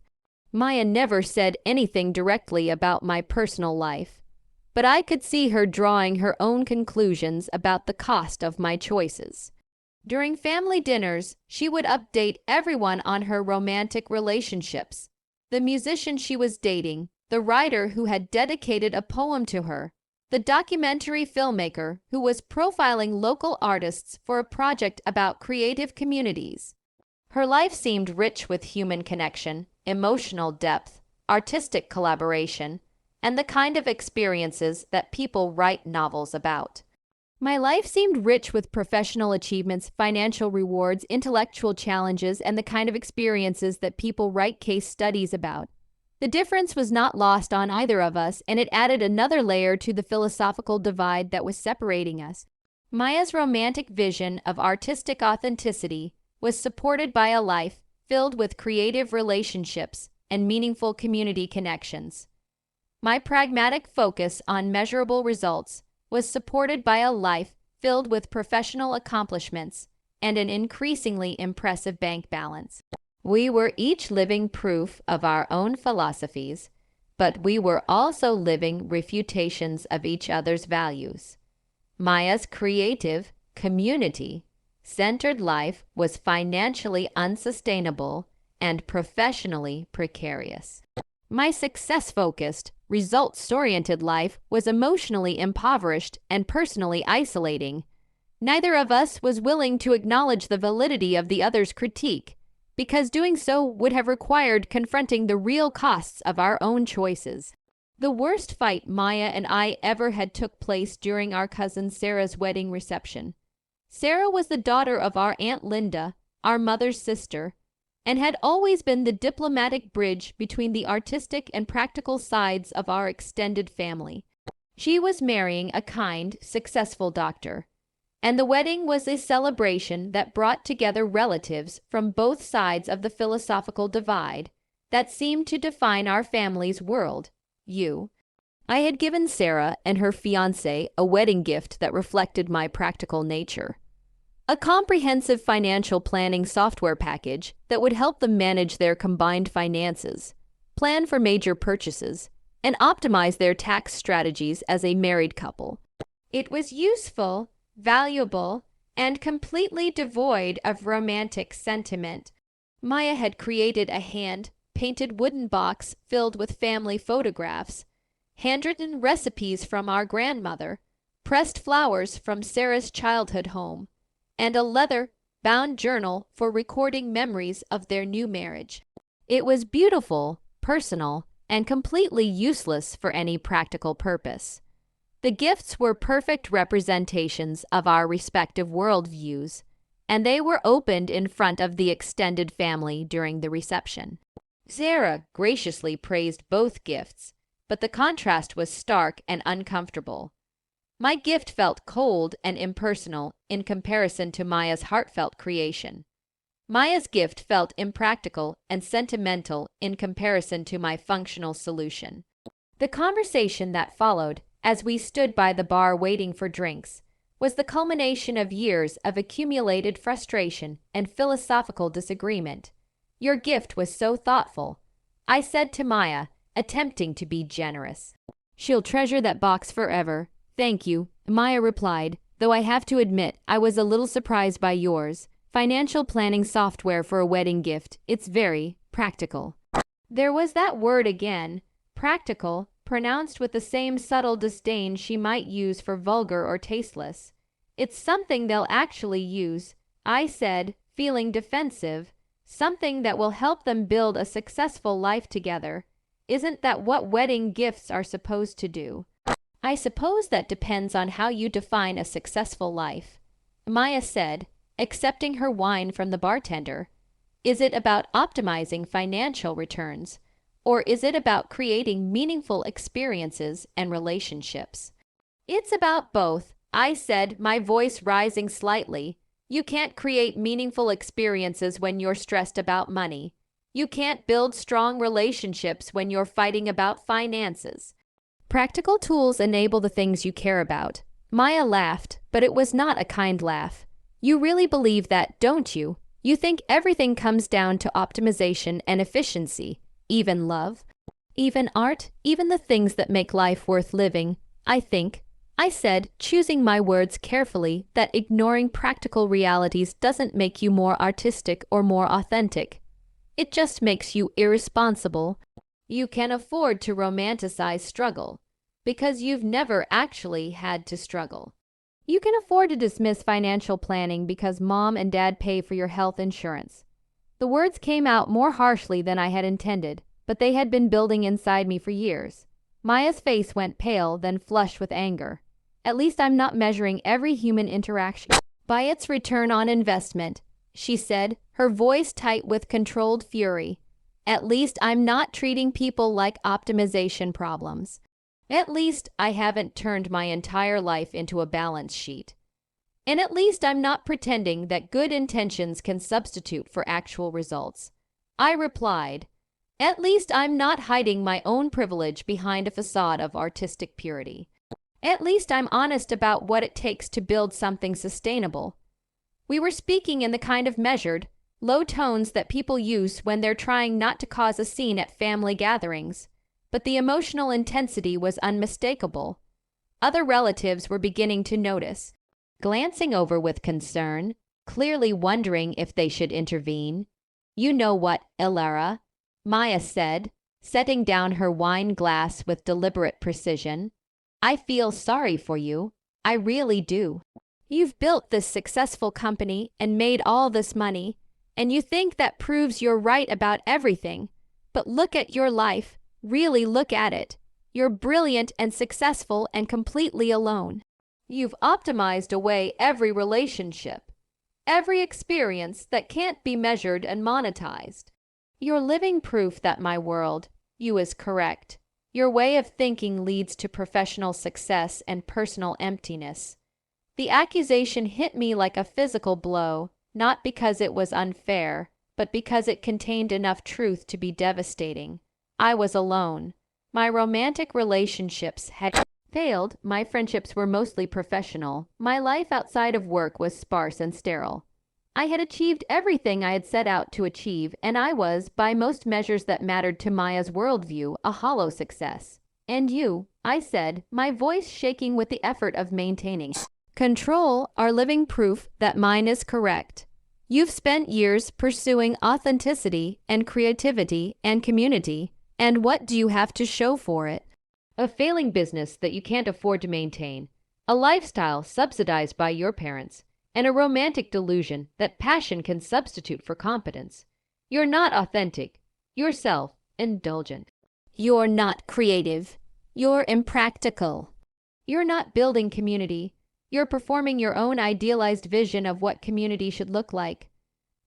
Maya never said anything directly about my personal life, but I could see her drawing her own conclusions about the cost of my choices. During family dinners, she would update everyone on her romantic relationships, the musician she was dating, the writer who had dedicated a poem to her, the documentary filmmaker who was profiling local artists for a project about creative communities. Her life seemed rich with human connection, emotional depth, artistic collaboration, and the kind of experiences that people write novels about. My life seemed rich with professional achievements, financial rewards, intellectual challenges, and the kind of experiences that people write case studies about. The difference was not lost on either of us, and it added another layer to the philosophical divide that was separating us. Maya's romantic vision of artistic authenticity was supported by a life filled with creative relationships and meaningful community connections. My pragmatic focus on measurable results was supported by a life filled with professional accomplishments and an increasingly impressive bank balance. We were each living proof of our own philosophies, but we were also living refutations of each other's values. Maya's creative, community-centered life was financially unsustainable and professionally precarious. My success-focused, results-oriented life was emotionally impoverished and personally isolating. Neither of us was willing to acknowledge the validity of the other's critique, because doing so would have required confronting the real costs of our own choices. The worst fight Maya and I ever had took place during our cousin Sarah's wedding reception. Sarah was the daughter of our Aunt Linda, our mother's sister, and had always been the diplomatic bridge between the artistic and practical sides of our extended family. She was marrying a kind, successful doctor, and the wedding was a celebration that brought together relatives from both sides of the philosophical divide that seemed to define our family's world. I had given Sarah and her fiancé a wedding gift that reflected my practical nature. A comprehensive financial planning software package that would help them manage their combined finances, plan for major purchases, and optimize their tax strategies as a married couple. It was useful, valuable, and completely devoid of romantic sentiment. Maya had created a hand-painted wooden box filled with family photographs, handwritten recipes from our grandmother, pressed flowers from Sarah's childhood home, and a leather-bound journal for recording memories of their new marriage. It was beautiful, personal, and completely useless for any practical purpose. The gifts were perfect representations of our respective worldviews, and they were opened in front of the extended family during the reception. Sarah graciously praised both gifts, but the contrast was stark and uncomfortable. My gift felt cold and impersonal in comparison to Maya's heartfelt creation. Maya's gift felt impractical and sentimental in comparison to my functional solution. The conversation that followed, as we stood by the bar waiting for drinks, was the culmination of years of accumulated frustration and philosophical disagreement. Your gift was so thoughtful, I said to Maya, attempting to be generous. She'll treasure that box forever. Thank you, Maya replied, though I have to admit I was a little surprised by yours. Financial planning software for a wedding gift. It's very practical. There was that word again, practical, pronounced with the same subtle disdain she might use for vulgar or tasteless. It's something they'll actually use, I said, feeling defensive, something that will help them build a successful life together. Isn't that what wedding gifts are supposed to do? I suppose that depends on how you define a successful life, Maya said, accepting her wine from the bartender. Is it about optimizing financial returns, or is it about creating meaningful experiences and relationships? It's about both, I said, my voice rising slightly. You can't create meaningful experiences when you're stressed about money. You can't build strong relationships when you're fighting about finances. Practical tools enable the things you care about. Maya laughed, but it was not a kind laugh. You really believe that, don't you? You think everything comes down to optimization and efficiency, even love, even art, even the things that make life worth living, I think, I said, choosing my words carefully, that ignoring practical realities doesn't make you more artistic or more authentic. It just makes you irresponsible. You can afford to romanticize struggle because you've never actually had to struggle. You can afford to dismiss financial planning because mom and dad pay for your health insurance. The words came out more harshly than I had intended, but they had been building inside me for years. Maya's face went pale, then flushed with anger. At least I'm not measuring every human interaction by its return on investment, she said, her voice tight with controlled fury. At least I'm not treating people like optimization problems. At least I haven't turned my entire life into a balance sheet. And at least I'm not pretending that good intentions can substitute for actual results. I replied, at least I'm not hiding my own privilege behind a facade of artistic purity. At least I'm honest about what it takes to build something sustainable. We were speaking in the kind of measured, low tones that people use when they're trying not to cause a scene at family gatherings, but the emotional intensity was unmistakable. Other relatives were beginning to notice, glancing over with concern, clearly wondering if they should intervene. You know what, Elara, Maya said, setting down her wine glass with deliberate precision. I feel sorry for you. I really do. You've built this successful company and made all this money, and you think that proves you're right about everything. But look at your life. Really look at it. You're brilliant and successful and completely alone. You've optimized away every relationship, every experience that can't be measured and monetized. You're living proof that my world, you is correct. Your way of thinking leads to professional success and personal emptiness. The accusation hit me like a physical blow, not because it was unfair, but because it contained enough truth to be devastating. I was alone. My romantic relationships had failed. My friendships were mostly professional. My life outside of work was sparse and sterile. I had achieved everything I had set out to achieve, and I was, by most measures that mattered to Maya's worldview, a hollow success. And you, I said, my voice shaking with the effort of maintaining control, are living proof that mine is correct. You've spent years pursuing authenticity and creativity and community, and what do you have to show for it? A failing business that you can't afford to maintain, a lifestyle subsidized by your parents, and a romantic delusion that passion can substitute for competence. You're not authentic. You're self-indulgent. You're not creative. You're impractical. You're not building community. You're performing your own idealized vision of what community should look like.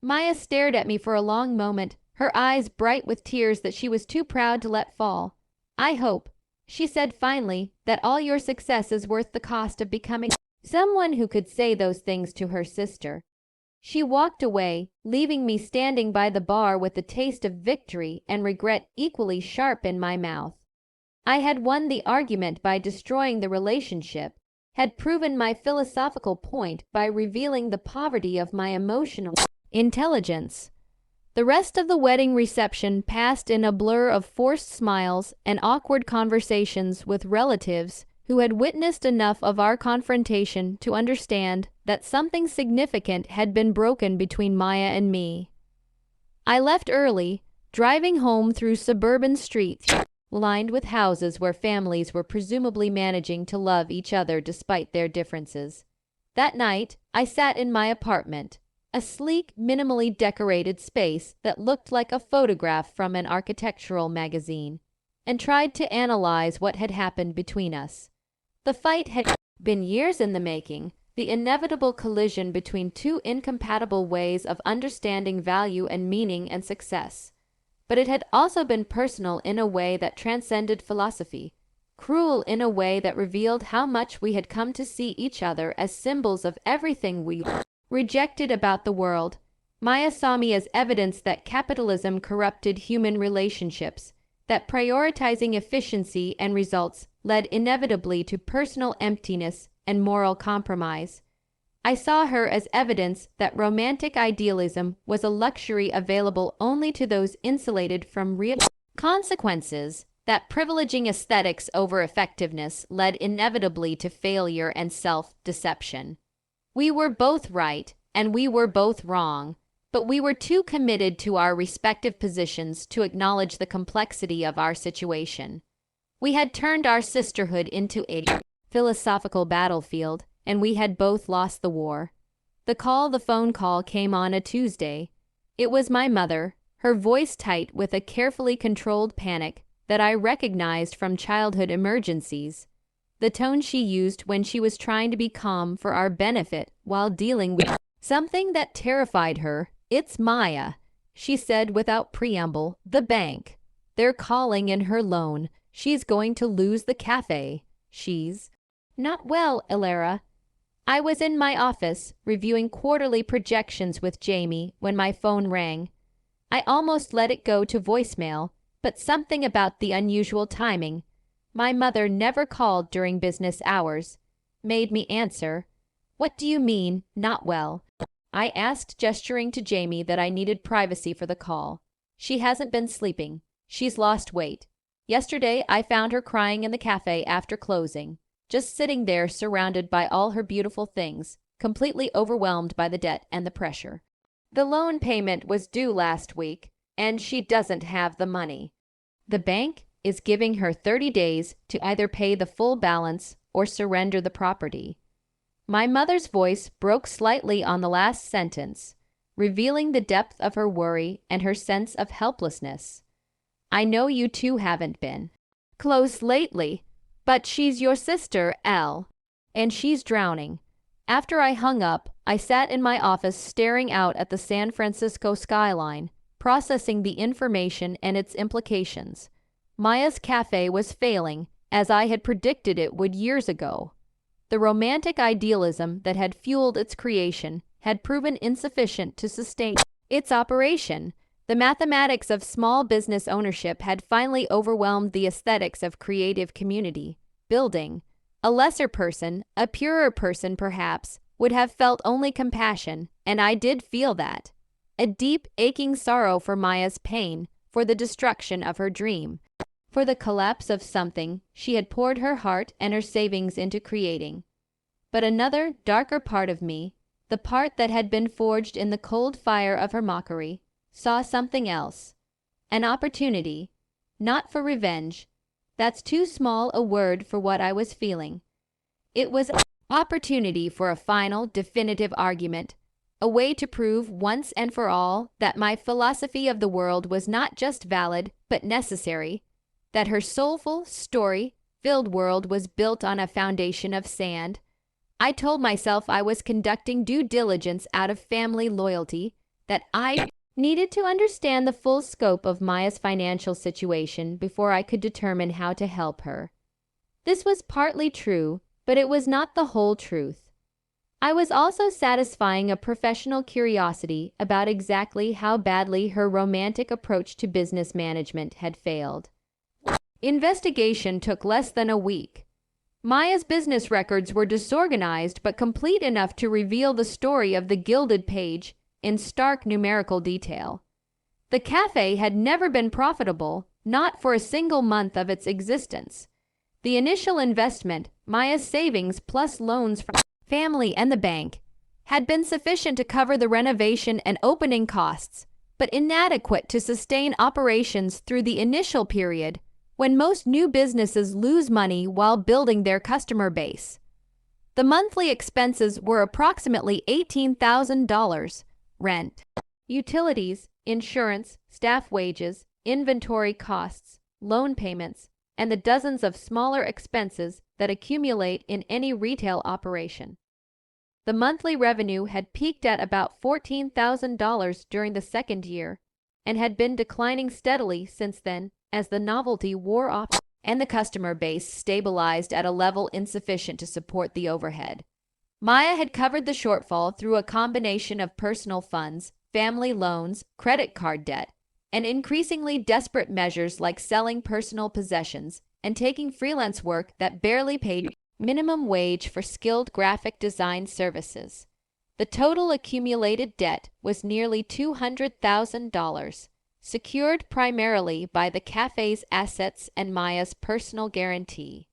Maya stared at me for a long moment, her eyes bright with tears that she was too proud to let fall. I hope, she said finally, that all your success is worth the cost of becoming someone who could say those things to her sister. She walked away, leaving me standing by the bar with the taste of victory and regret equally sharp in my mouth. I had won the argument by destroying the relationship, had proven my philosophical point by revealing the poverty of my emotional intelligence. The rest of the wedding reception passed in a blur of forced smiles and awkward conversations with relatives who had witnessed enough of our confrontation to understand that something significant had been broken between Maya and me. I left early, driving home through suburban streets lined with houses where families were presumably managing to love each other despite their differences. That night, I sat in my apartment, a sleek, minimally decorated space that looked like a photograph from an architectural magazine, and tried to analyze what had happened between us. The fight had been years in the making, the inevitable collision between two incompatible ways of understanding value and meaning and success. But it had also been personal in a way that transcended philosophy, cruel in a way that revealed how much we had come to see each other as symbols of everything we rejected about the world. Maya saw me as evidence that capitalism corrupted human relationships, that prioritizing efficiency and results led inevitably to personal emptiness and moral compromise. I saw her as evidence that romantic idealism was a luxury available only to those insulated from real consequences, that privileging aesthetics over effectiveness led inevitably to failure and self-deception. We were both right, and we were both wrong, but we were too committed to our respective positions to acknowledge the complexity of our situation. We had turned our sisterhood into a philosophical battlefield, and we had both lost the war. The phone call came on a Tuesday. It was my mother, her voice tight with a carefully controlled panic, that I recognized from childhood emergencies. The tone she used when she was trying to be calm for our benefit while dealing with something that terrified her. "It's Maya," she said without preamble. "The bank. They're calling in her loan. She's going to lose the cafe. She's not well, Elara." I was in my office, reviewing quarterly projections with Jamie when my phone rang. I almost let it go to voicemail, but something about the unusual timing, my mother never called during business hours, made me answer. "What do you mean, not well?" I asked, gesturing to Jamie that I needed privacy for the call. "She hasn't been sleeping. She's lost weight. Yesterday I found her crying in the cafe after closing, just sitting there surrounded by all her beautiful things, completely overwhelmed by the debt and the pressure. The loan payment was due last week, and she doesn't have the money. The bank is giving her 30 days to either pay the full balance or surrender the property." My mother's voice broke slightly on the last sentence, revealing the depth of her worry and her sense of helplessness. "I know you two haven't been close lately, but she's your sister, Elle, and she's drowning." After I hung up, I sat in my office staring out at the San Francisco skyline, processing the information and its implications. Maya's cafe was failing, as I had predicted it would years ago. The romantic idealism that had fueled its creation had proven insufficient to sustain its operation. The mathematics of small business ownership had finally overwhelmed the aesthetics of creative community building. A lesser person, a purer person perhaps, would have felt only compassion, and I did feel that. A deep, aching sorrow for Maya's pain, for the destruction of her dream, for the collapse of something she had poured her heart and her savings into creating. But another, darker part of me, the part that had been forged in the cold fire of her mockery, saw something else. An opportunity, not for revenge. That's too small a word for what I was feeling. It was an opportunity for a final, definitive argument, a way to prove once and for all that my philosophy of the world was not just valid, but necessary, that her soulful, story-filled world was built on a foundation of sand. I told myself I was conducting due diligence out of family loyalty, that I needed to understand the full scope of Maya's financial situation before I could determine how to help her. This was partly true, but it was not the whole truth. I was also satisfying a professional curiosity about exactly how badly her romantic approach to business management had failed. Investigation took less than a week. Maya's business records were disorganized but complete enough to reveal the story of the Gilded Page in stark numerical detail. The cafe had never been profitable, not for a single month of its existence. The initial investment, Maya's savings plus loans from family and the bank, had been sufficient to cover the renovation and opening costs, but inadequate to sustain operations through the initial period when most new businesses lose money while building their customer base. The monthly expenses were approximately $18,000. Rent, utilities, insurance, staff wages, inventory costs, loan payments, and the dozens of smaller expenses that accumulate in any retail operation. The monthly revenue had peaked at about $14,000 during the second year and had been declining steadily since then as the novelty wore off and the customer base stabilized at a level insufficient to support the overhead. Maya had covered the shortfall through a combination of personal funds, family loans, credit card debt, and increasingly desperate measures like selling personal possessions and taking freelance work that barely paid minimum wage for skilled graphic design services. The total accumulated debt was nearly $200,000, secured primarily by the cafe's assets and Maya's personal guarantee.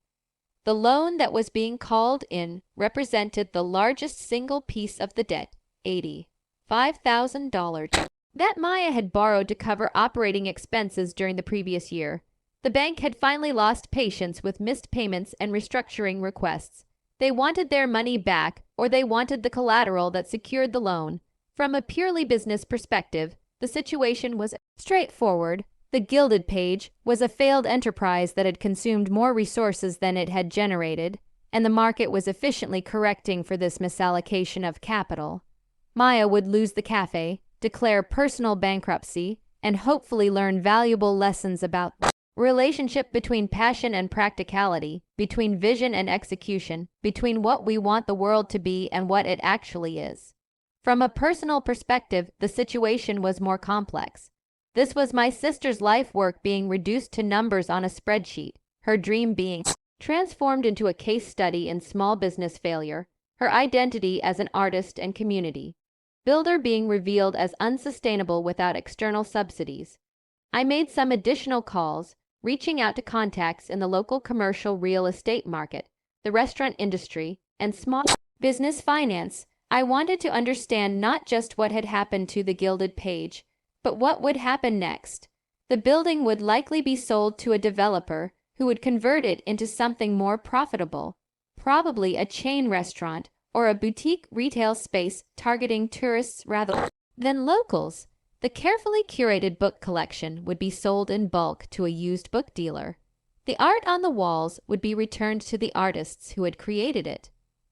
The loan that was being called in represented the largest single piece of the debt, $85,000, that Maya had borrowed to cover operating expenses during the previous year. The bank had finally lost patience with missed payments and restructuring requests. They wanted their money back, or they wanted the collateral that secured the loan. From a purely business perspective, the situation was straightforward. The Gilded Page was a failed enterprise that had consumed more resources than it had generated, and the market was efficiently correcting for this misallocation of capital. Maya would lose the cafe, declare personal bankruptcy, and hopefully learn valuable lessons about the relationship between passion and practicality, between vision and execution, between what we want the world to be and what it actually is. From a personal perspective, the situation was more complex. This was my sister's life work being reduced to numbers on a spreadsheet, her dream being transformed into a case study in small business failure, her identity as an artist and community builder being revealed as unsustainable without external subsidies. I made some additional calls, reaching out to contacts in the local commercial real estate market, the restaurant industry, and small business finance. I wanted to understand not just what had happened to the Gilded Page, but what would happen next. The building would likely be sold to a developer who would convert it into something more profitable, probably a chain restaurant or a boutique retail space targeting tourists rather than locals. The carefully curated book collection would be sold in bulk to a used book dealer. The art on the walls would be returned to the artists who had created it.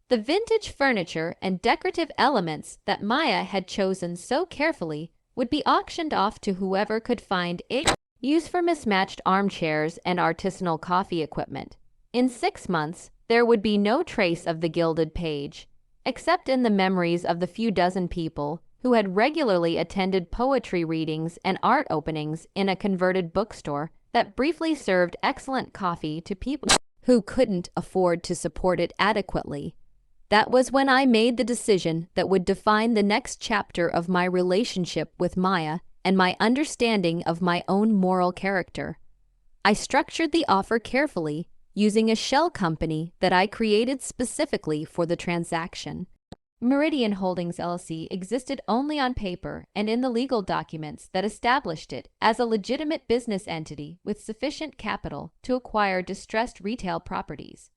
The vintage furniture and decorative elements that Maya had chosen so carefully would be auctioned off to whoever could find it use for mismatched armchairs and artisanal coffee equipment. In 6 months, there would be no trace of the Gilded Page, except in the memories of the few dozen people who had regularly attended poetry readings and art openings in a converted bookstore that briefly served excellent coffee to people who couldn't afford to support it adequately. That was when I made the decision that would define the next chapter of my relationship with Maya and my understanding of my own moral character. I structured the offer carefully, using a shell company that I created specifically for the transaction. Meridian Holdings LLC existed only on paper and in the legal documents that established it as a legitimate business entity with sufficient capital to acquire distressed retail properties.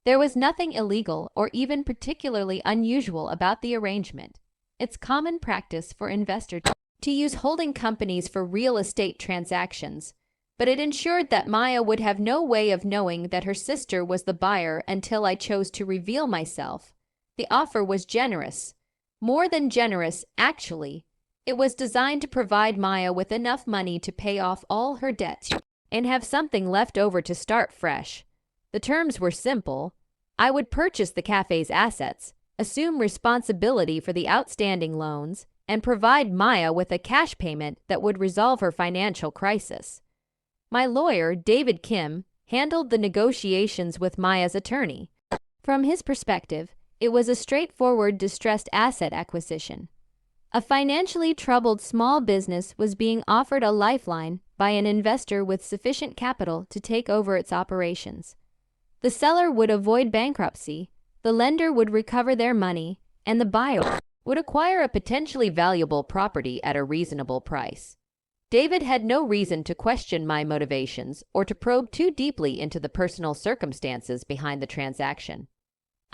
There was nothing illegal or even particularly unusual about the arrangement. It's common practice for investors to use holding companies for real estate transactions, but it ensured that Maya would have no way of knowing that her sister was the buyer until I chose to reveal myself. The offer was generous. More than generous, actually. It was designed to provide Maya with enough money to pay off all her debts and have something left over to start fresh. The terms were simple. I would purchase the cafe's assets, assume responsibility for the outstanding loans, and provide Maya with a cash payment that would resolve her financial crisis. My lawyer, David Kim, handled the negotiations with Maya's attorney. From his perspective, it was a straightforward distressed asset acquisition. A financially troubled small business was being offered a lifeline by an investor with sufficient capital to take over its operations. The seller would avoid bankruptcy, the lender would recover their money, and the buyer would acquire a potentially valuable property at a reasonable price. David had no reason to question my motivations or to probe too deeply into the personal circumstances behind the transaction.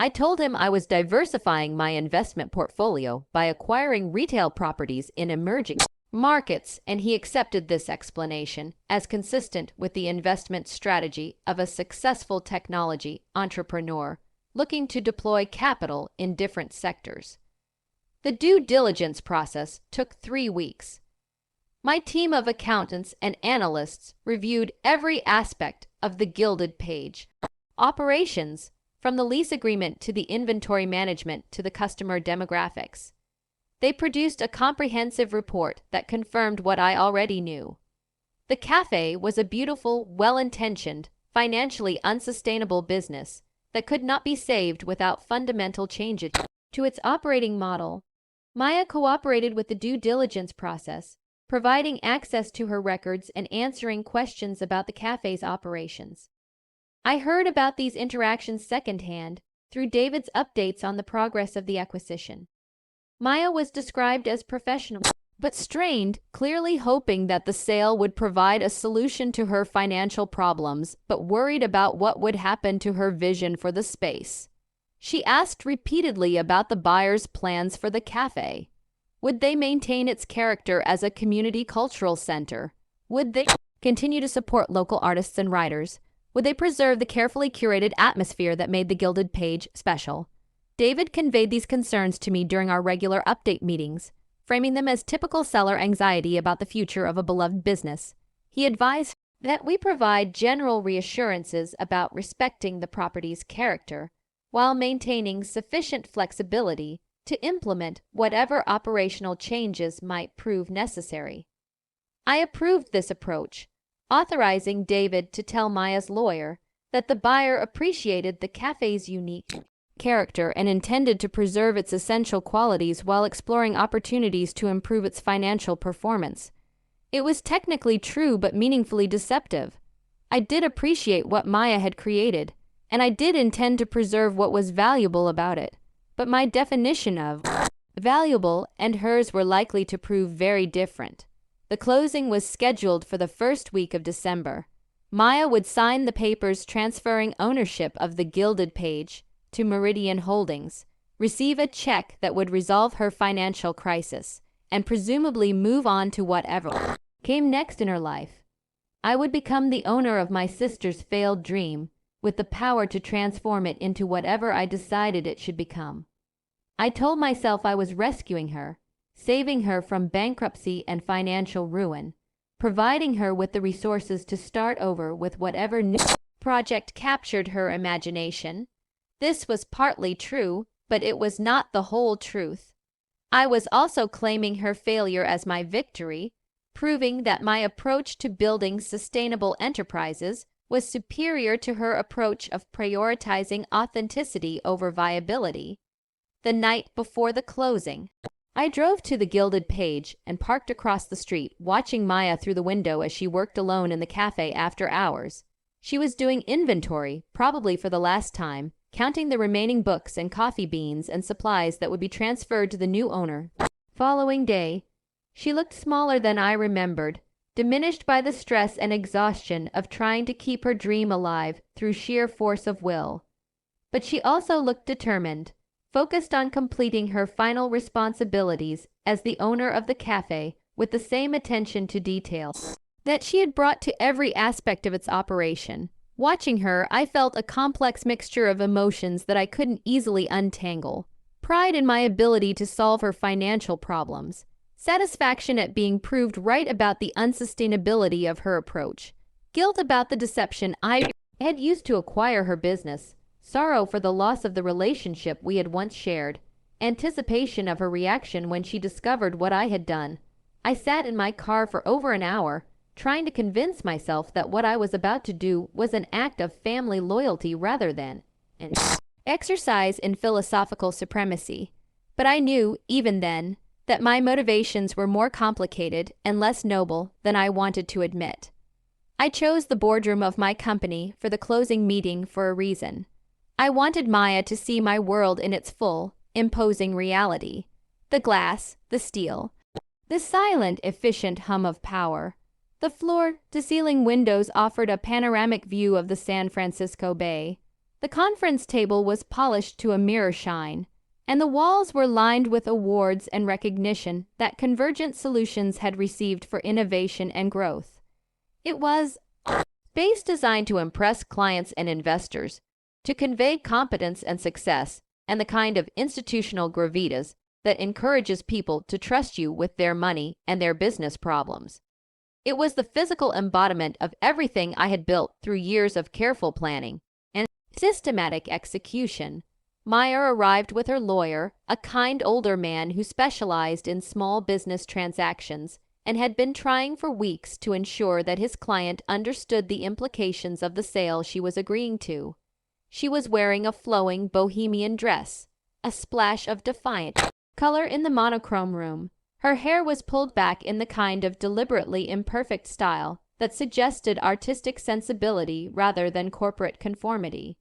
I told him I was diversifying my investment portfolio by acquiring retail properties in emerging markets, and he accepted this explanation as consistent with the investment strategy of a successful technology entrepreneur looking to deploy capital in different sectors. The due diligence process took 3 weeks. My team of accountants and analysts reviewed every aspect of the Gilded Page operations, from the lease agreement to the inventory management to the customer demographics. They produced a comprehensive report that confirmed what I already knew. The cafe was a beautiful, well-intentioned, financially unsustainable business that could not be saved without fundamental changes to its operating model. Maya cooperated with the due diligence process, providing access to her records and answering questions about the cafe's operations. I heard about these interactions secondhand through David's updates on the progress of the acquisition. Maya was described as professional but strained, clearly hoping that the sale would provide a solution to her financial problems, but worried about what would happen to her vision for the space. She asked repeatedly about the buyer's plans for the cafe. Would they maintain its character as a community cultural center? Would they continue to support local artists and writers? Would they preserve the carefully curated atmosphere that made the Gilded Page special? David conveyed these concerns to me during our regular update meetings, framing them as typical seller anxiety about the future of a beloved business. He advised that we provide general reassurances about respecting the property's character, while maintaining sufficient flexibility to implement whatever operational changes might prove necessary. I approved this approach, authorizing David to tell Maya's lawyer that the buyer appreciated the cafe's unique character and intended to preserve its essential qualities while exploring opportunities to improve its financial performance. It was technically true but meaningfully deceptive. I did appreciate what Maya had created, and I did intend to preserve what was valuable about it, but my definition of valuable and hers were likely to prove very different. The closing was scheduled for the first week of December. Maya would sign the papers transferring ownership of the Gilded Page to Meridian Holdings, receive a check that would resolve her financial crisis, and presumably move on to whatever came next in her life. I would become the owner of my sister's failed dream, with the power to transform it into whatever I decided it should become. I told myself I was rescuing her, saving her from bankruptcy and financial ruin, providing her with the resources to start over with whatever new project captured her imagination. This was partly true, but it was not the whole truth. I was also claiming her failure as my victory, proving that my approach to building sustainable enterprises was superior to her approach of prioritizing authenticity over viability. The night before the closing, I drove to the Gilded Page and parked across the street, watching Maya through the window as she worked alone in the cafe after hours. She was doing inventory, probably for the last time, counting the remaining books and coffee beans and supplies that would be transferred to the new owner. Following day, she looked smaller than I remembered, diminished by the stress and exhaustion of trying to keep her dream alive through sheer force of will. But she also looked determined, focused on completing her final responsibilities as the owner of the cafe with the same attention to detail that she had brought to every aspect of its operation. Watching her, I felt a complex mixture of emotions that I couldn't easily untangle. Pride in my ability to solve her financial problems, satisfaction at being proved right about the unsustainability of her approach, guilt about the deception I had used to acquire her business, sorrow for the loss of the relationship we had once shared, anticipation of her reaction when she discovered what I had done. I sat in my car for over an hour, trying to convince myself that what I was about to do was an act of family loyalty rather than an exercise in philosophical supremacy. But I knew, even then, that my motivations were more complicated and less noble than I wanted to admit. I chose the boardroom of my company for the closing meeting for a reason. I wanted Maya to see my world in its full, imposing reality. The glass, the steel, the silent, efficient hum of power. The floor-to-ceiling windows offered a panoramic view of the San Francisco Bay. The conference table was polished to a mirror shine, and the walls were lined with awards and recognition that Convergent Solutions had received for innovation and growth. It was a space designed to impress clients and investors, to convey competence and success, and the kind of institutional gravitas that encourages people to trust you with their money and their business problems. It was the physical embodiment of everything I had built through years of careful planning and systematic execution. Maya arrived with her lawyer, a kind older man who specialized in small business transactions and had been trying for weeks to ensure that his client understood the implications of the sale she was agreeing to. She was wearing a flowing bohemian dress, a splash of defiant color in the monochrome room. Her hair was pulled back in the kind of deliberately imperfect style that suggested artistic sensibility rather than corporate conformity.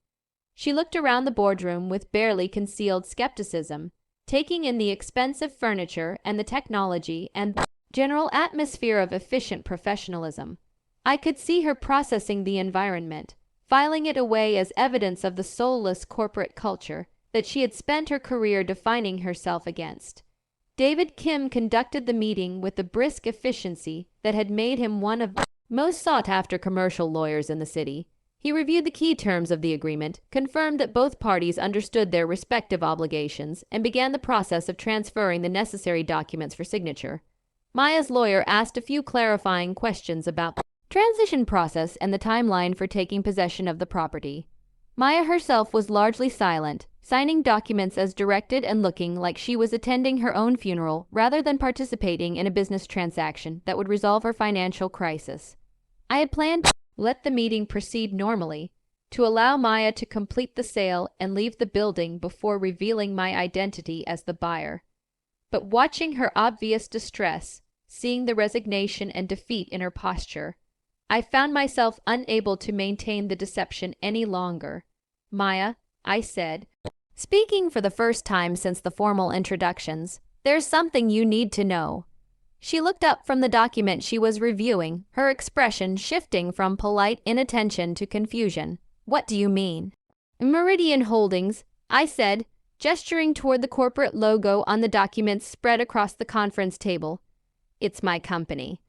She looked around the boardroom with barely concealed skepticism, taking in the expensive furniture and the technology and the general atmosphere of efficient professionalism. I could see her processing the environment, filing it away as evidence of the soulless corporate culture that she had spent her career defining herself against. David Kim conducted the meeting with the brisk efficiency that had made him one of most sought-after commercial lawyers in the city. He reviewed the key terms of the agreement, confirmed that both parties understood their respective obligations, and began the process of transferring the necessary documents for signature. Maya's lawyer asked a few clarifying questions about the transition process and the timeline for taking possession of the property. Maya herself was largely silent, signing documents as directed and looking like she was attending her own funeral rather than participating in a business transaction that would resolve her financial crisis. I had planned to let the meeting proceed normally, to allow Maya to complete the sale and leave the building before revealing my identity as the buyer. But watching her obvious distress, seeing the resignation and defeat in her posture, I found myself unable to maintain the deception any longer. "Maya," I said, speaking for the first time since the formal introductions, "there's something you need to know." She looked up from the document she was reviewing, her expression shifting from polite inattention to confusion. "What do you mean?" "Meridian Holdings," I said, gesturing toward the corporate logo on the documents spread across the conference table. "It's my company.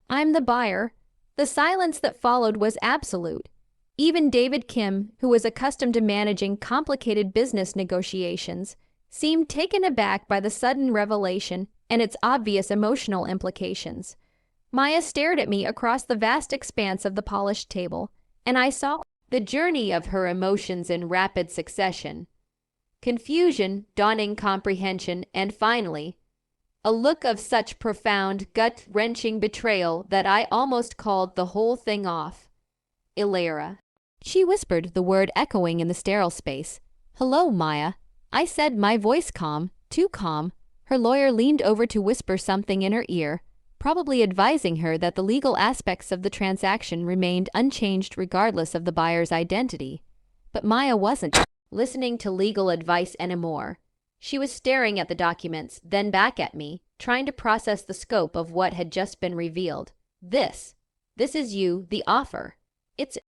I'm the buyer." The silence that followed was absolute. Even David Kim, who was accustomed to managing complicated business negotiations, seemed taken aback by the sudden revelation and its obvious emotional implications. Maya stared at me across the vast expanse of the polished table, and I saw the journey of her emotions in rapid succession. Confusion, dawning comprehension, and finally, a look of such profound, gut-wrenching betrayal that I almost called the whole thing off. "Illyra." She whispered, the word echoing in the sterile space. "Hello, Maya," I said, my voice calm, too calm. Her lawyer leaned over to whisper something in her ear, probably advising her that the legal aspects of the transaction remained unchanged regardless of the buyer's identity. But Maya wasn't listening to legal advice anymore. She was staring at the documents, then back at me, trying to process the scope of what had just been revealed. This is you, the offer. It's